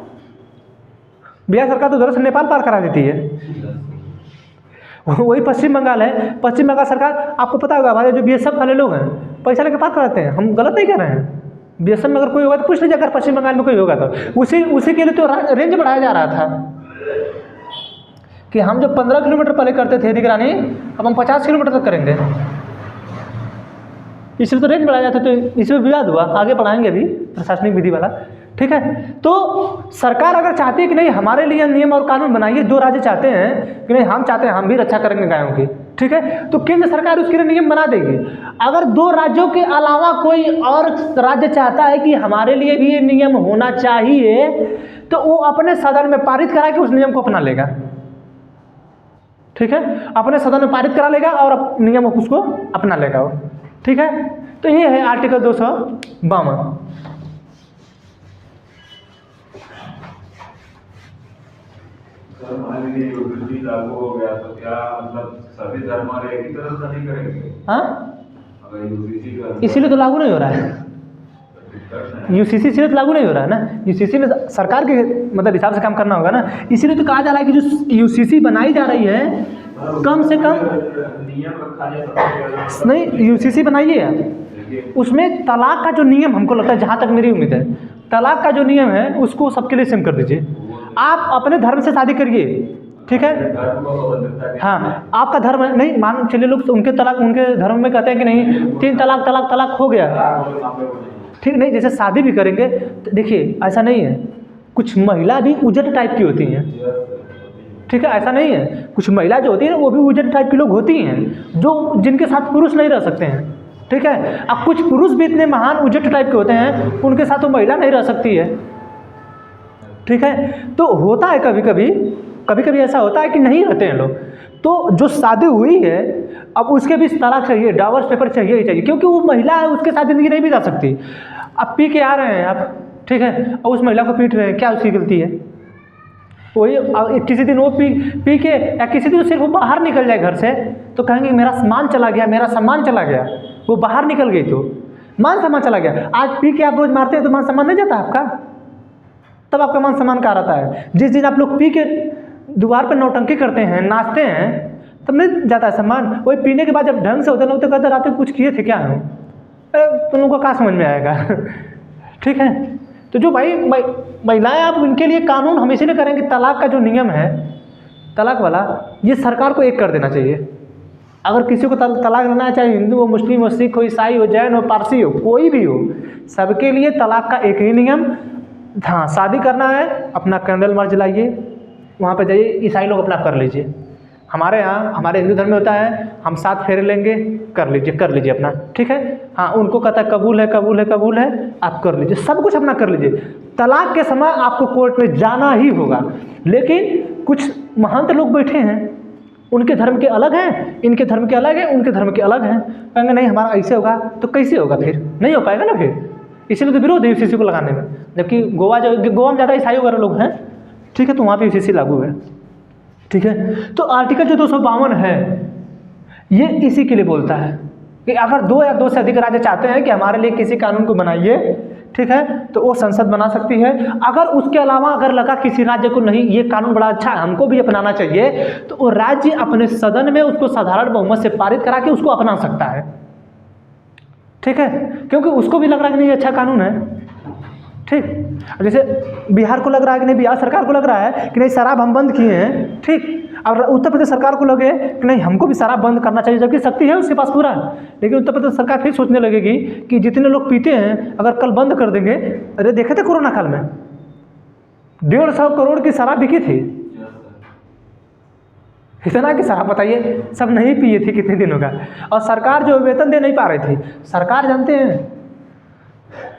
तो जरूर से नेपाल पार करा देती है। वही पश्चिम बंगाल है, पश्चिम बंगाल सरकार, आपको पता होगा हमारे जो BSF वाले लोग हैं पैसा लेकर पार कराते हैं। हम गलत नहीं कर रहे हैं। BSF में अगर कोई होगा तो पूछ लीजिए, अगर पश्चिम बंगाल में कोई होगा तो उसी के लिए तो रेंज बढ़ाया जा रहा था कि हम जो 15 किलोमीटर पहले करते थे निगरानी, अब हम 50 किलोमीटर तक करेंगे। इसलिए तो रेंज बढ़ाया जाता, तो इसमें विवाद हुआ। आगे बढ़ाएंगे अभी प्रशासनिक विधि वाला, ठीक है। तो सरकार अगर चाहती है कि नहीं हमारे लिए नियम और कानून बनाइए, 2 राज्य चाहते हैं कि नहीं हम चाहते हैं हम भी रक्षा करेंगे गायों की, ठीक है, तो केंद्र सरकार उसके लिए नियम बना देगी। अगर 2 राज्यों के अलावा कोई और राज्य चाहता है कि हमारे लिए भी ये नियम होना चाहिए, तो वो अपने सदन में पारित करा के उस नियम को अपना लेगा, ठीक है। अपने सदन में पारित करा लेगा और नियम उसको अपना लेगा वो, ठीक है। तो ये है आर्टिकल 252। सर मान लीजिए यूपीसी लागू हो गया तो क्या मतलब सभी धर्म वाले एक ही तरह से नहीं करेंगे? हाँ, अगर यूपीसी का इसीलिए तो लागू नहीं हो रहा है। यूसीसी सिर्फ लागू नहीं हो रहा है ना, यूसीसी में सरकार के मतलब हिसाब से काम करना होगा ना। इसीलिए तो कहा जा रहा है कि जो यूसीसी बनाई जा रही है कम से कम नियम रखा जाए। नहीं, यूसीसी बनाइए आप, उसमें तलाक का जो नियम हमको लगता है, जहाँ तक मेरी उम्मीद है, तलाक का जो नियम है उसको सबके लिए सेम कर दीजिए। आप अपने धर्म से शादी करिए, ठीक है। हाँ, आपका धर्म नहीं मान चलिए, लोग उनके धर्म में कहते हैं कि नहीं 3 तलाक हो गया, ठीक नहीं। जैसे शादी भी करेंगे तो देखिए ऐसा नहीं है, कुछ महिला भी उजट टाइप की होती हैं, ठीक है, ऐसा नहीं है। कुछ महिला जो होती है वो भी उजट टाइप की लोग होती हैं जो जिनके साथ पुरुष नहीं रह सकते हैं, ठीक है। अब कुछ पुरुष भी इतने महान उजट टाइप के होते हैं उनके साथ वो महिला नहीं रह सकती है, ठीक है। तो होता है कभी कभी ऐसा होता है कि नहीं रहते हैं लोग। तो जो शादी हुई है अब उसके भी तलाक चाहिए, डाइवोर्स पेपर चाहिए ही चाहिए, क्योंकि वो महिला है, उसके साथ ज़िंदगी नहीं बिता सकती। अब पी के आ रहे हैं आप, ठीक है, और उस महिला को पीट रहे हैं, क्या उसकी गलती है? वही किसी दिन वो पी के या किसी दिन सिर्फ वो बाहर निकल जाए घर से तो कहेंगे मेरा सम्मान चला गया, मेरा सम्मान चला गया। वो बाहर निकल गई तो मान सम्मान चला गया। आज पी के आप रोज मारते हैं तो मान सम्मान नहीं जाता आपका, तब आपका मान सम्मान कहाँ रहता है? जिस दिन आप लोग पी के दीवार पर नौटंकी करते हैं, नाचते हैं, तब नहीं जाता है सम्मान। वही पीने के बाद जब ढंग से होते लोग तो कहते रात में कुछ किए थे क्या हम? तुम लोगों को कहाँ समझ में आएगा? ठीक है। तो जो भाई महिलाएं, आप उनके लिए कानून हम इसीलिए करेंगे, तलाक का जो नियम है तलाक वाला, ये सरकार को एक कर देना चाहिए। अगर किसी को तलाक लेना है, चाहे हिंदू हो, मुस्लिम हो, सिख हो, ईसाई हो, जैन हो, पारसी हो, कोई भी हो, सबके लिए तलाक का एक ही नियम, हाँ शादी करना है अपना कैंडल मार्च जलाइए, वहाँ पे जाइए, ईसाई लोग अपना कर लीजिए। हमारे यहाँ, हमारे हिंदू धर्म में होता है हम 7 फेरे लेंगे, कर लीजिए अपना, ठीक है। हाँ उनको कहता है कबूल है, कबूल है, कबूल है, आप कर लीजिए, सब कुछ अपना कर लीजिए। तलाक के समय आपको कोर्ट में जाना ही होगा। लेकिन कुछ महंत लोग बैठे हैं, उनके धर्म के अलग हैं, इनके धर्म के अलग हैं, उनके धर्म के अलग हैं, कहेंगे नहीं हमारा ऐसे होगा, तो कैसे होगा, फिर नहीं हो पाएगा ना फिर। इसीलिए तो विरोध है यूसीसी को लगाने में। जबकि गोवा में ज़्यादा ईसाई वगैरह लोग हैं, ठीक है, तो वहाँ पे यूसीसी लागू है, ठीक है। तो आर्टिकल जो 252 है ये इसी के लिए बोलता है कि अगर 2 या 2 से अधिक राज्य चाहते हैं कि हमारे लिए किसी कानून को बनाइए, ठीक है, तो वो संसद बना सकती है। अगर उसके अलावा अगर लगा किसी राज्य को नहीं ये कानून बड़ा अच्छा है, हमको भी अपनाना चाहिए, तो वो राज्य अपने सदन में उसको साधारण बहुमत से पारित करा के उसको अपना सकता है, ठीक है, क्योंकि उसको भी लग रहा है कि नहीं अच्छा कानून है, ठीक। जैसे बिहार को लग रहा है कि नहीं, बिहार सरकार को लग रहा है कि नहीं शराब हम बंद किए हैं, ठीक। और उत्तर प्रदेश सरकार को लगे कि नहीं हमको भी शराब बंद करना चाहिए, जबकि शक्ति है उसके पास पूरा। लेकिन उत्तर प्रदेश सरकार फिर सोचने लगेगी कि जितने लोग पीते हैं अगर कल बंद कर देंगे, अरे देखे थे कोरोना काल में 150 करोड़ की शराब बिकी थी, इतना कि शराब बताइए सब नहीं पिए थे कितने दिनों का, और सरकार जो वेतन दे नहीं पा रही थी। सरकार जानते हैं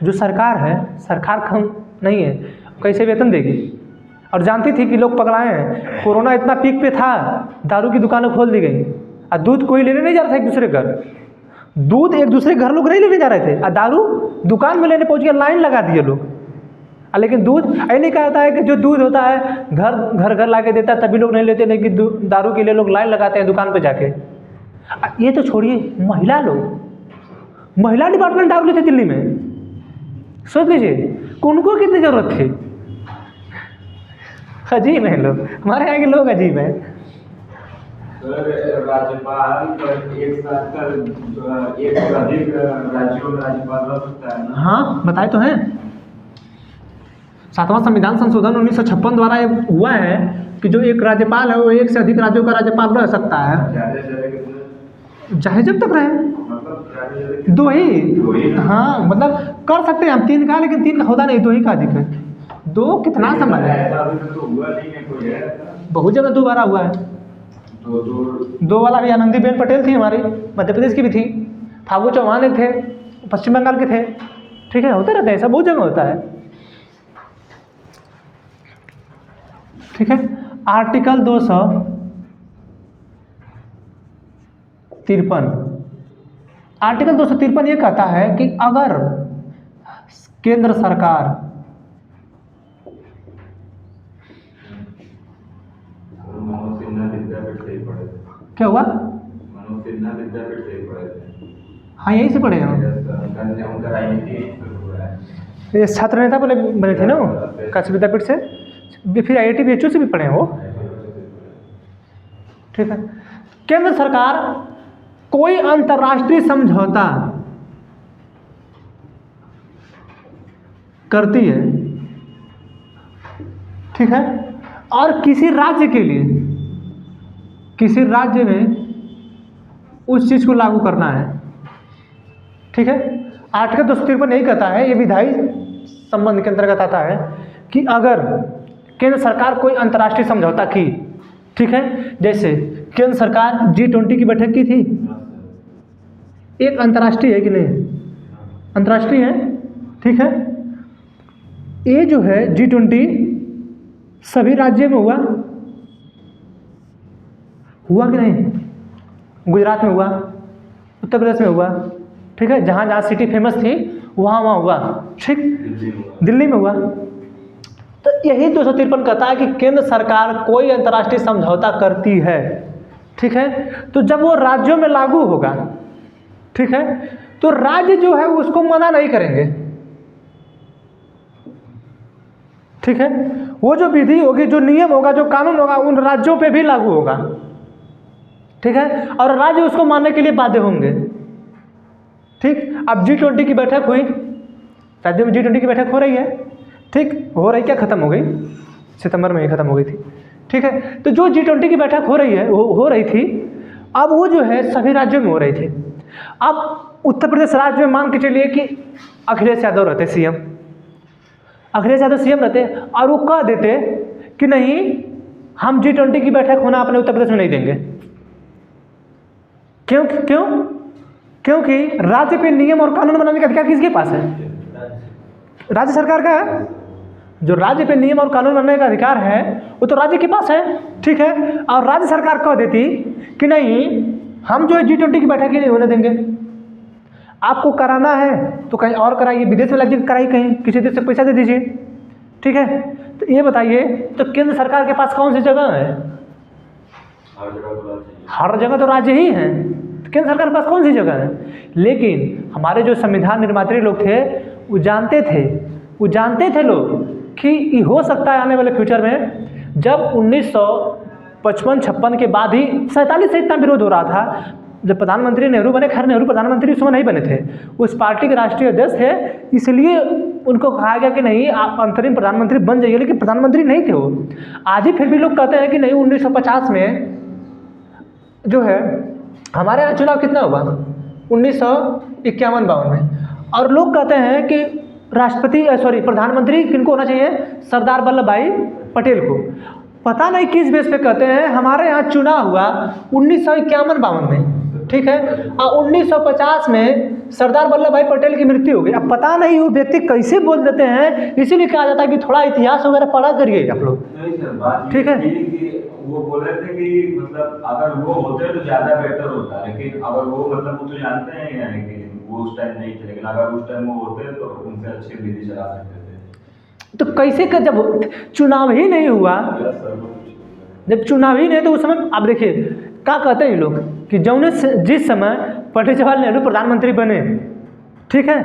जो सरकार है, सरकार कम नहीं है, कैसे वेतन देगी, और जानती थी कि लोग पकड़ाए हैं। कोरोना इतना पीक पे था, दारू की दुकानें खोल दी गई, और दूध कोई लेने नहीं जा रहा था एक दूसरे घर, दूध एक दूसरे घर लोग नहीं लेने जा रहे थे, और दारू दुकान में लेने पहुंच गया, लाइन लगा दिए लोग। लेकिन दूध ऐसे नहीं कहता है कि जो दूध होता है घर ला के देता है तभी लोग नहीं लेते, नहीं कि दारू के लिए लोग लाइन लगाते हैं दुकान पर जाके। ये तो छोड़िए, महिला डिपार्टमेंट दारू लेते दिल्ली में, सोच लीजिए उनको कितनी जरूरत थी। अजीब है लोग, हमारे यहाँ के लोग अजीब हैं। राज्यपाल एक साथ एक से अधिक राज्यों में राज्यपाल रह सकता है ना? हाँ बताए तो हैं, 7वां संविधान संशोधन 1956 द्वारा ये हुआ है कि जो एक राज्यपाल है वो एक से अधिक राज्यों का राज्यपाल रह सकता है, चाहे जब तक रहे, मतलब 2 ही। हाँ मतलब कर सकते हैं हम 3 का, लेकिन 3 होता नहीं, 2 ही का अधिक है। 2 कितना समय है, ऐसा अभी तक तो हुआ नहीं है कोई है ऐसा? बहुत जगह 2 बार हुआ है। 2 वाला भी आनंदीबेन पटेल थी हमारी, मध्य प्रदेश की भी थी, फागू चौहान एक थे, पश्चिम बंगाल के थे, ठीक है, होते रहते हैं, ऐसा बहुत जगह होता है, ठीक है। आर्टिकल 253, आर्टिकल 253 ये कहता है कि अगर केंद्र सरकार क्या हुआ, हाँ यहीं से पढ़े हम, ये छात्र नेता बने थे ना वो काशी विद्यापीठ से, फिर IIT BHU से भी पढ़े हैं वो, ठीक है। केंद्र सरकार कोई अंतर्राष्ट्रीय समझौता करती है, ठीक है, और किसी राज्य के लिए, किसी राज्य में उस चीज़ को लागू करना है, ठीक है। आर्टिकल 253 यही कहता है, ये विधायी संबंध के अंतर्गत आता है कि अगर केंद्र सरकार कोई अंतर्राष्ट्रीय समझौता की, ठीक है, जैसे केंद्र सरकार G20 की बैठक की थी, एक अंतर्राष्ट्रीय है कि नहीं, अंतर्राष्ट्रीय है, ठीक है। ये जो है G20 सभी राज्यों में हुआ कि नहीं, गुजरात में हुआ, उत्तर प्रदेश में हुआ, ठीक है, जहाँ जहाँ सिटी फेमस थी वहाँ हुआ, ठीक, दिल्ली में हुआ। तो यही 253 कहता है कि केंद्र सरकार कोई अंतर्राष्ट्रीय समझौता करती है, ठीक है, तो जब वो राज्यों में लागू होगा, ठीक है, तो राज्य जो है उसको मना नहीं करेंगे, ठीक है। वो जो विधि होगी, जो नियम होगा, जो कानून होगा, उन राज्यों पे भी लागू होगा, ठीक है, और राज्य उसको मानने के लिए बाध्य होंगे, ठीक। अब G20 की बैठक हुई, राज्यों में G20 की बैठक हो रही है, ठीक, हो रही क्या, खत्म हो गई, सितंबर में ही खत्म हो गई थी, ठीक है। तो जो G20 की बैठक हो रही है, हो रही थी, अब वो जो है सभी राज्यों में हो रही थी। अब उत्तर प्रदेश राज्य में मान के चलिए कि अखिलेश यादव रहते सीएम, अखिलेश यादव सीएम रहते और वो कह देते कि नहीं हम G20 की बैठक होना अपने उत्तर प्रदेश में नहीं देंगे। क्योंकि राज्य पे नियम और कानून बनाने का अधिकार किसके पास है? राज्य सरकार का है। जो राज्य पे नियम और कानून बनाने का अधिकार है वो तो राज्य के पास है, ठीक है। और राज्य सरकार कह देती कि नहीं हम जो है G20 की बैठक ही नहीं होने देंगे। आपको कराना है तो कहीं और कराइए, विदेश में लग कराइए, कहीं किसी देश से पैसा दे दीजिए, ठीक है। तो ये बताइए तो केंद्र सरकार के पास कौन सी जगह है? हर जगह तो राज्य ही है, तो केंद्र सरकार के पास कौन सी जगह है? लेकिन हमारे जो संविधान निर्मात्री लोग थे वो जानते थे लोग कि ये हो सकता है आने वाले फ्यूचर में, जब 1955-56 के बाद ही 47 से इतना विरोध हो रहा था। जब प्रधानमंत्री नेहरू बने, खैर नेहरू प्रधानमंत्री उस समय नहीं बने थे, उस पार्टी के राष्ट्रीय अध्यक्ष थे, इसलिए उनको कहा गया कि नहीं आप अंतरिम प्रधानमंत्री बन जाइए, लेकिन प्रधानमंत्री नहीं थे वो। आज ही फिर भी लोग कहते हैं कि नहीं 1950 में जो है हमारे यहाँ चुनाव कितना हुआ 1951-52 में, और लोग कहते हैं कि प्रधानमंत्री किनको होना चाहिए? सरदार वल्लभ भाई पटेल को। पता नहीं किस बेस पे कहते हैं हमारे यहाँ चुनाव हुआ 1951-52 में, ठीक है, और 1950 में सरदार वल्लभ भाई पटेल की मृत्यु हो गई। अब पता नहीं वो व्यक्ति कैसे बोल देते हैं, इसीलिए कहा जाता है कि थोड़ा इतिहास वगैरह पढ़ा करिए आप लोग, ठीक है। वो बोल रहे थे कि मतलब अगर वो होते तो ज्यादा बेटर होता, लेकिन अगर वो मतलब वो तो जानते हैं यानी कि वो उस टाइम नहीं थे, लेकिन अगर उस टाइम वो होते तो उनसे अच्छी विधि चला सकते थे। तो कैसे का जब चुनाव ही नहीं हुआ, जब चुनाव ही नहीं तो उस समय आप देखिए क्या कहते हैं ये लोग कि जिस समय पंडित जवाहरलाल नेहरू प्रधानमंत्री बने, ठीक है,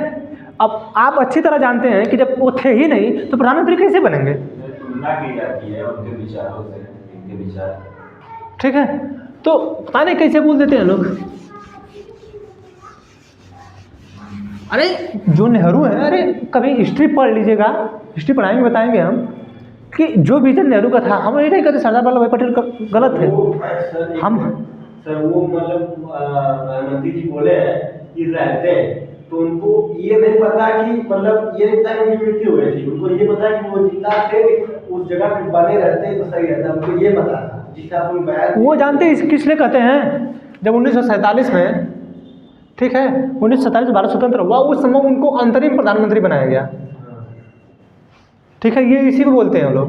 अब आप अच्छी तरह जानते हैं कि जब वो थे ही नहीं तो प्रधानमंत्री कैसे बनेंगे? तुलना की जाती है उनके विचारों से, इनके विचार, ठीक है। तो पता नहीं कैसे बोल देते हैं लोग। अरे जो नेहरू है, अरे कभी हिस्ट्री पढ़ लीजिएगा, हिस्ट्री पढ़ाएंगे बताएंगे हम कि जो विजन नेहरू का था, हम ये नहीं कहते सरदार वल्लभ भाई पटेल का गलत है। हम सर वो मतलब प्रधानमंत्री जी बोले हैं कि रहते हैं तो उनको ये नहीं पता कि मतलब ये टाइम की मृत्यु हुई थी, उनको ये पता कि वो जिंदा थे उस जगह पे बने रहते तो सही रहता, उनको ये पता था। जिसका कोई बयान वो जानते हैं किस लिए कहते हैं, जब 1947 में, ठीक है, 1947 में भारत स्वतंत्र हुआ, उस समय उनको अंतरिम प्रधानमंत्री बनाया गया, ठीक है। ये इसी को बोलते हैं लोग,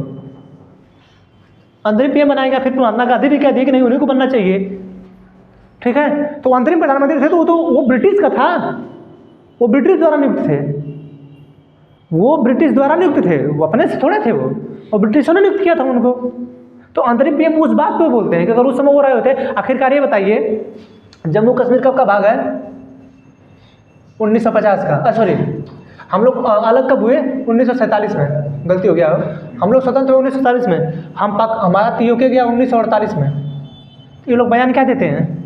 अंतरिम पीएम बनाया गया। फिर महात्मा गांधी भी कह दिए कि नहीं उन्हीं को बनना चाहिए, ठीक है। तो अंतरिम प्रधानमंत्री थे तो वो ब्रिटिश का था, वो ब्रिटिश द्वारा नियुक्त थे, वो ब्रिटिश द्वारा नियुक्त थे, वो अपने से थोड़े थे, वो ब्रिटिशों ने नियुक्त किया था उनको। तो अंतरिम पीएम उस बात पे बोलते हैं कि अगर उस समय वो रहे होते। आखिरकार ये बताइए जम्मू कश्मीर कब का भाग है? 1950 का, सॉरी हम लोग अलग कब हुए? 1947 में, गलती हो गया। हम लोग स्वतंत्र हुए 1947 में, हमारा पीओके गया 1948 में। ये लोग बयान क्या देते हैं,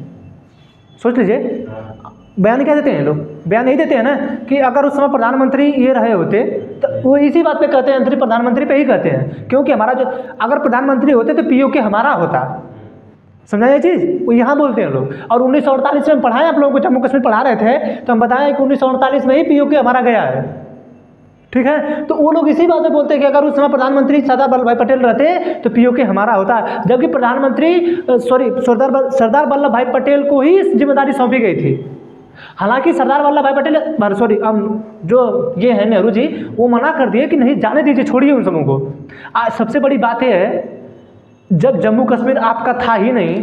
सोच लीजिए, बयान क्या देते हैं लोग? बयान नहीं देते हैं ना कि अगर उस समय प्रधानमंत्री ये रहे होते, तो वो इसी बात पे कहते हैं, अंतरिम प्रधानमंत्री पे ही कहते हैं, क्योंकि हमारा जो अगर प्रधानमंत्री होते तो पीओके हमारा होता। समझा ये चीज़? वो यहाँ बोलते हैं लोग। और 1948 में हम पढ़ाएं आप लोगों को, जम्मू कश्मीर पढ़ा रहे थे तो हम बताएं कि 1948 में ही पीओके हमारा गया है, ठीक है। तो वो लोग इसी बात पे बोलते हैं कि अगर उस समय प्रधानमंत्री सरदार वल्लभ भाई पटेल रहते तो पीओके हमारा होता, जबकि सरदार वल्लभ भाई पटेल को ही जिम्मेदारी सौंपी गई थी। हालांकि सरदार वल्लभ भाई पटेल जो ये है नेहरू जी, वो मना कर दिए कि नहीं जाने दीजिए, छोड़िए उन सबों को। आज सबसे बड़ी बात यह है जब जम्मू कश्मीर आपका था ही नहीं,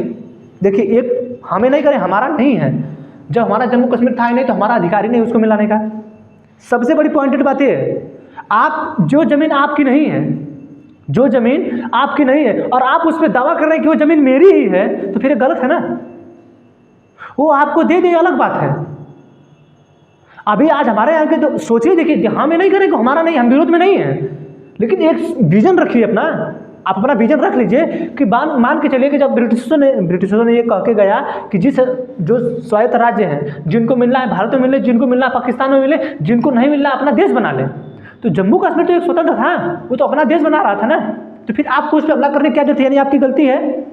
देखिए एक हमें नहीं करें, हमारा नहीं है, जब हमारा जम्मू कश्मीर था ही नहीं तो हमारा अधिकार ही नहीं उसको मिलाने का। सबसे बड़ी पॉइंटेड बात यह है, आप जो ज़मीन आपकी नहीं है, जो ज़मीन आपकी नहीं है और आप उस पर दावा कर रहे हैं कि वो ज़मीन मेरी ही है, तो फिर गलत है ना। वो आपको दे दे अलग बात है। अभी आज हमारे यहाँ के तो सोचिए, देखिए हम ये नहीं करें कि हमारा नहीं, हम विरोध में नहीं है, लेकिन एक विजन रखिए अपना, आप अपना विजन रख लीजिए कि मान के चलिए कि जब ब्रिटिशों ने ये कह के गया कि जो स्वायत्त राज्य हैं जिनको मिलना है भारत में मिले, जिनको मिलना है पाकिस्तान में मिले, जिनको नहीं मिलना है अपना देश बना ले। तो जम्मू कश्मीर तो एक स्वतंत्र था, वो तो अपना देश बना रहा था ना, तो फिर आपको उस पर हमला करने क्या जरूरत है? यानी आपकी गलती है।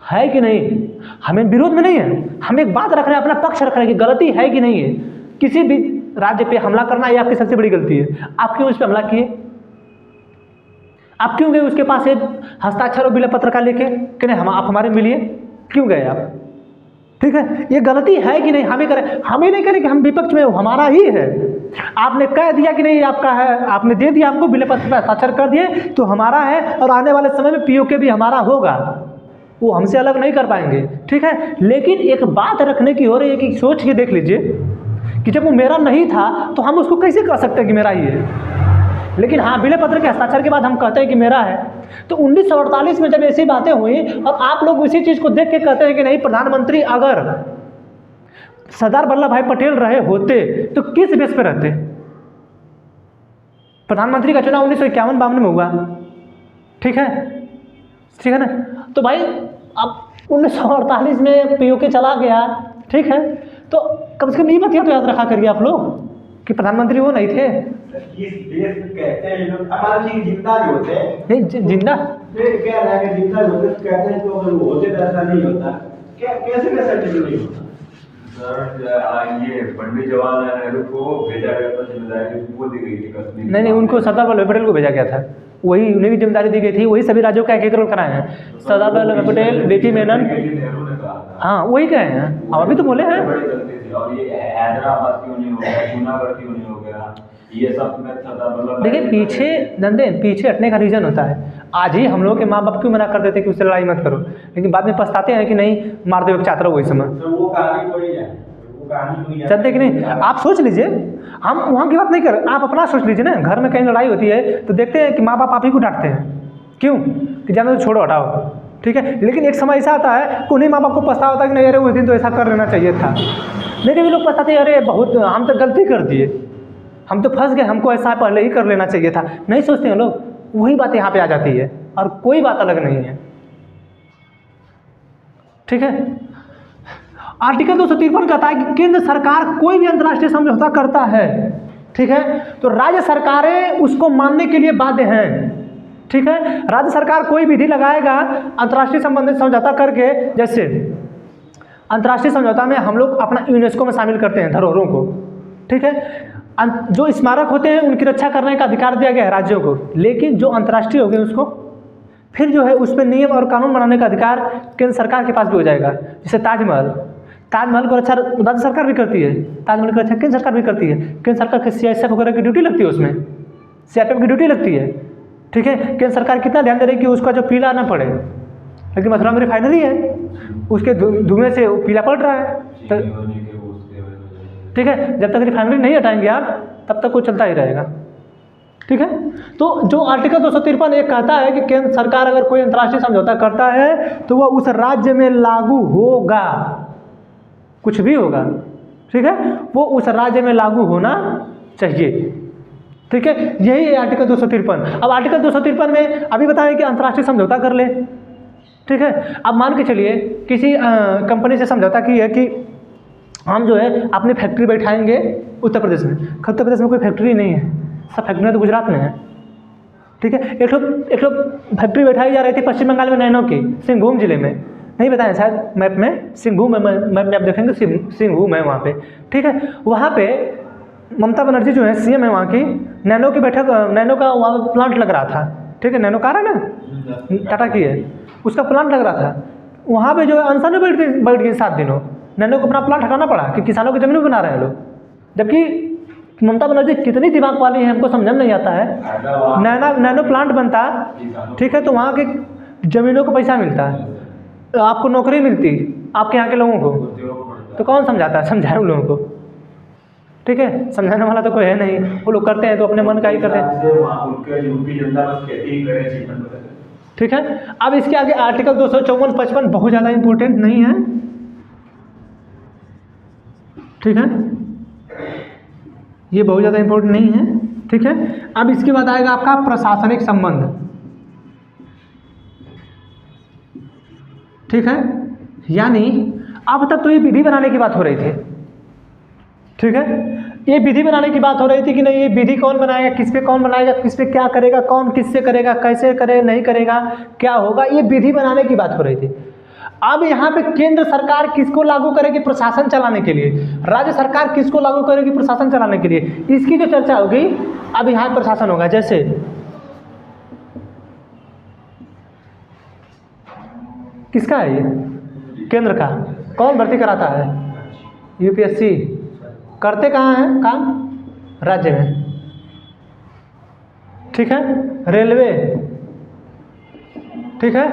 है कि नहीं? हमें विरोध में नहीं है, हम एक बात रख रहे हैं, अपना पक्ष रख रहे हैं कि गलती है कि नहीं है। किसी भी राज्य पे हमला करना ये आपकी सबसे बड़ी गलती है। आप क्यों उस पर हमला किए? आप क्यों गए उसके पास एक हस्ताक्षर और बिल पत्र का लेके कि नहीं आप हमारे मिलिए? क्यों गए आप? ठीक है, ये गलती है कि नहीं? हमें करें, हमें नहीं करें कि हम विपक्ष में, हमारा ही है। आपने कह दिया कि नहीं आपका है, आपने दे दिया हमको, बिल पत्र पर हस्ताक्षर कर दिए तो हमारा है, और आने वाले समय में पीओके भी हमारा होगा, वो हमसे अलग नहीं कर पाएंगे। ठीक है, लेकिन एक बात रखने की हो रही है कि सोच के देख लीजिए कि जब वो मेरा नहीं था तो हम उसको कैसे कह सकते हैं कि मेरा ही है। लेकिन हाँ, बिल पत्र के हस्ताक्षर के बाद हम कहते हैं कि मेरा है। तो 1948 में जब ऐसी बातें हुई और आप लोग उसी चीज़ को देख के कहते हैं कि नहीं, प्रधानमंत्री अगर सरदार वल्लभ भाई पटेल रहे होते तो किस बेस पे रहते? प्रधानमंत्री का चुनाव 1951-52 में हुआ। ठीक है ना? तो भाई अब 1948 में पीओके चला गया, ठीक है, तो कम से कम ये बतिया तो याद रखा करिए आप लोग कि प्रधानमंत्री वो नहीं थे। इस देश में कहते हैं लोग हमारा चीज जिंदा भी होते हैं, नहीं जिंदा फिर क्या है कि जिंदा होते तो कहते हैं तो अगर वो होते तो ऐसा नहीं होता। क्या कैसे नहीं होता? सर ये पंडित जवाहरलाल नेहरू को भेजा गया था, जिम्मेदारी वो दी गई थी कश्मीर। नहीं, उनको सरदार वल्लभ पटेल को भेजा गया था, वही उन्हें भी जिम्मेदारी दी गई थी, वही सभी राज्यों का एकीकरण कराए हैं। सरदार वल्लभ पटेल, बीपी मेनन, नेहरू ने कहा था। हाँ वही कहे हैं, हम अभी तो बोले हैं। बड़ी गलती थी। और ये हैदराबाद क्यों नहीं हो गया, जूनागढ़ क्यों नहीं हो गया, ये सब में सरदार वल्लभ। देखिए पीछे नंदन, पीछे हटने का रीज़न होता है। आज ही हम लोग के माँ बाप क्यों मना कर देते कि उससे लड़ाई मत करो, लेकिन बाद में पछताते हैं कि नहीं मार दो एक चाहते रहो वही समय। तो वो कहानी कोई है, वो कहानी कोई है। चलते कि नहीं? आप सोच लीजिए, हम वहाँ की बात नहीं कर, आप अपना सोच लीजिए ना। घर में कहीं लड़ाई होती है तो देखते हैं कि माँ बाप आप ही को डांटते हैं, क्यों? कि जानो तो छोड़ो हटाओ, ठीक है। लेकिन एक समय ऐसा आता है कि उन्हीं माँ बाप को पछतावा होता है कि नहीं अरे उस दिन तो ऐसा कर लेना चाहिए था। लेकिन भी लोग पछताते हैं अरे बहुत हम तो गलती कर दिए, हम तो फंस गए, हमको ऐसा पहले ही कर लेना चाहिए था। नहीं सोचते हैं लोग, वही बात यहाँ पे आ जाती है और कोई बात अलग नहीं है। ठीक है, आर्टिकल 253 कहता है कि केंद्र सरकार कोई भी अंतर्राष्ट्रीय समझौता करता है, ठीक है, तो राज्य सरकारें उसको मानने के लिए बाध्य हैं। ठीक है, राज्य सरकार कोई विधि लगाएगा अंतर्राष्ट्रीय संबंधित समझौता करके, जैसे अंतर्राष्ट्रीय समझौता में हम लोग अपना यूनेस्को में शामिल करते हैं धरोहरों को। ठीक है, जो स्मारक होते हैं उनकी रक्षा करने का अधिकार दिया गया है राज्यों को, लेकिन जो अंतर्राष्ट्रीय हो गए उसको फिर जो है उस पर नियम और कानून बनाने का अधिकार केंद्र सरकार के पास भी हो जाएगा। जैसे ताजमहल को रक्षा राज्य सरकार भी करती है, ताजमहल की रक्षा केंद्र सरकार भी करती है। केंद्र सरकार के CISF वगैरह की ड्यूटी लगती है, उसमें CRPF की ड्यूटी लगती है। ठीक है, केंद्र सरकार कितना ध्यान दे रही है कि उसका जो पीला ना पड़े, लेकिन मथुरा में रिफाइनरी है, उसके धुएं से पीला पड़ रहा है। तो ठीक है, जब तक रिफाइनरी नहीं हटाएंगे आप तब तक वो चलता ही रहेगा। ठीक है, तो जो आर्टिकल 253 एक कहता है कि केंद्र सरकार अगर कोई अंतर्राष्ट्रीय समझौता करता है तो वह उस राज्य में लागू होगा, कुछ भी होगा। ठीक है, वो उस राज्य में लागू होना चाहिए। ठीक है, यही है आर्टिकल 253। अब आर्टिकल 253 में अभी बताएं कि अंतर्राष्ट्रीय समझौता कर ले। ठीक है, अब मान के चलिए किसी कंपनी से समझौता की है कि हम जो है अपनी फैक्ट्री बैठाएंगे उत्तर प्रदेश में। उत्तर प्रदेश में कोई फैक्ट्री नहीं है, सब फैक्ट्रियाँ तो गुजरात में है। ठीक है, एक फैक्ट्री बैठाई जा रही थी पश्चिम बंगाल में, नैनो की, सिंहभूम जिले में। नहीं बताया शायद मैप में, सिंहभूम मैप में आप देखेंगे सिंहभूम है वहाँ पे। ठीक है, वहाँ पे ममता बनर्जी जो है CM है वहाँ की, नैनो की बैठक, नैनो का वहाँ प्लांट लग रहा था। ठीक है, नैनो कार है ना, टाटा की है, उसका प्लांट लग रहा था। वहाँ पे जो है अनशन में बैठ गई 7 दिनों। नैनो को अपना प्लांट हटाना पड़ा कि किसानों की ज़मीन में बना रहे हैं लोग, जबकि ममता बनर्जी कितनी दिमाग वाली है हमको समझ नहीं आता है। नैनो प्लांट बनता, ठीक है, तो वहाँ के ज़मीनों को पैसा मिलता है, आपको नौकरी मिलती आपके यहाँ के लोगों को, तो कौन समझाता है? समझाए उन लोगों को। ठीक है, समझाने वाला तो कोई है नहीं, वो लोग करते हैं तो अपने मन का ही करते हैं। ठीक है, अब इसके आगे आर्टिकल 254-55 बहुत ज़्यादा इंपॉर्टेंट नहीं है। ठीक है, ये बहुत ज़्यादा इंपॉर्टेंट नहीं है। ठीक है, अब इसके बाद आएगा आपका प्रशासनिक संबंध। ठीक है, यानी अब तक तो ये विधि बनाने की बात हो रही थी। ठीक है, ये विधि बनाने की बात हो रही थी कि नहीं ये विधि कौन बनाएगा, किस पे कौन बनाएगा, किस पे क्या करेगा, कौन किससे करेगा, कैसे करे, नहीं करेगा, क्या होगा, ये विधि बनाने की बात हो रही थी। अब यहाँ पे केंद्र सरकार किसको लागू करेगी प्रशासन चलाने के लिए, राज्य सरकार किसको लागू करेगी प्रशासन चलाने के लिए, इसकी जो चर्चा होगी। अब यहाँ प्रशासन होगा, जैसे किसका है ये, केंद्र का। कौन भर्ती कराता है, यूपीएससी। करते कहाँ हैं काम, राज्य में, ठीक है। रेलवे, ठीक है,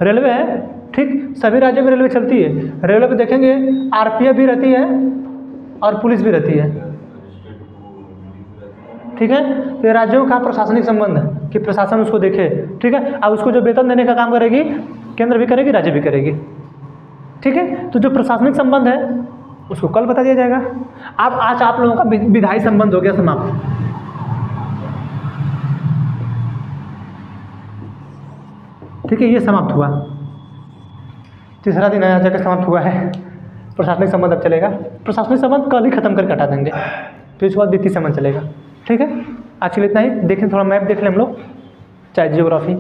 रेलवे है, ठीक, सभी राज्यों में रेलवे चलती है। रेलवे पे देखेंगे आरपीएफ भी रहती है और पुलिस भी रहती है, ठीक है। तो ये राज्यों का प्रशासनिक संबंध है कि प्रशासन उसको देखे, ठीक है। अब उसको जो वेतन देने का काम करेगी केंद्र भी करेगी, राज्य भी करेगी, ठीक है। तो जो प्रशासनिक संबंध है उसको कल बता दिया जाएगा। अब आज आप लोगों का विधायी संबंध हो गया समाप्त। ठीक है, ये समाप्त हुआ, तीसरा दिन आया जाकर समाप्त हुआ है। प्रशासनिक संबंध अब चलेगा, प्रशासनिक संबंध कल ही खत्म करके हटा देंगे, फिर उसके बाद वित्तीय संबंध चलेगा, ठीक है। आज के लिए इतना ही। देखें थोड़ा मैप देख लें हम लोग, चाहे जियोग्राफी।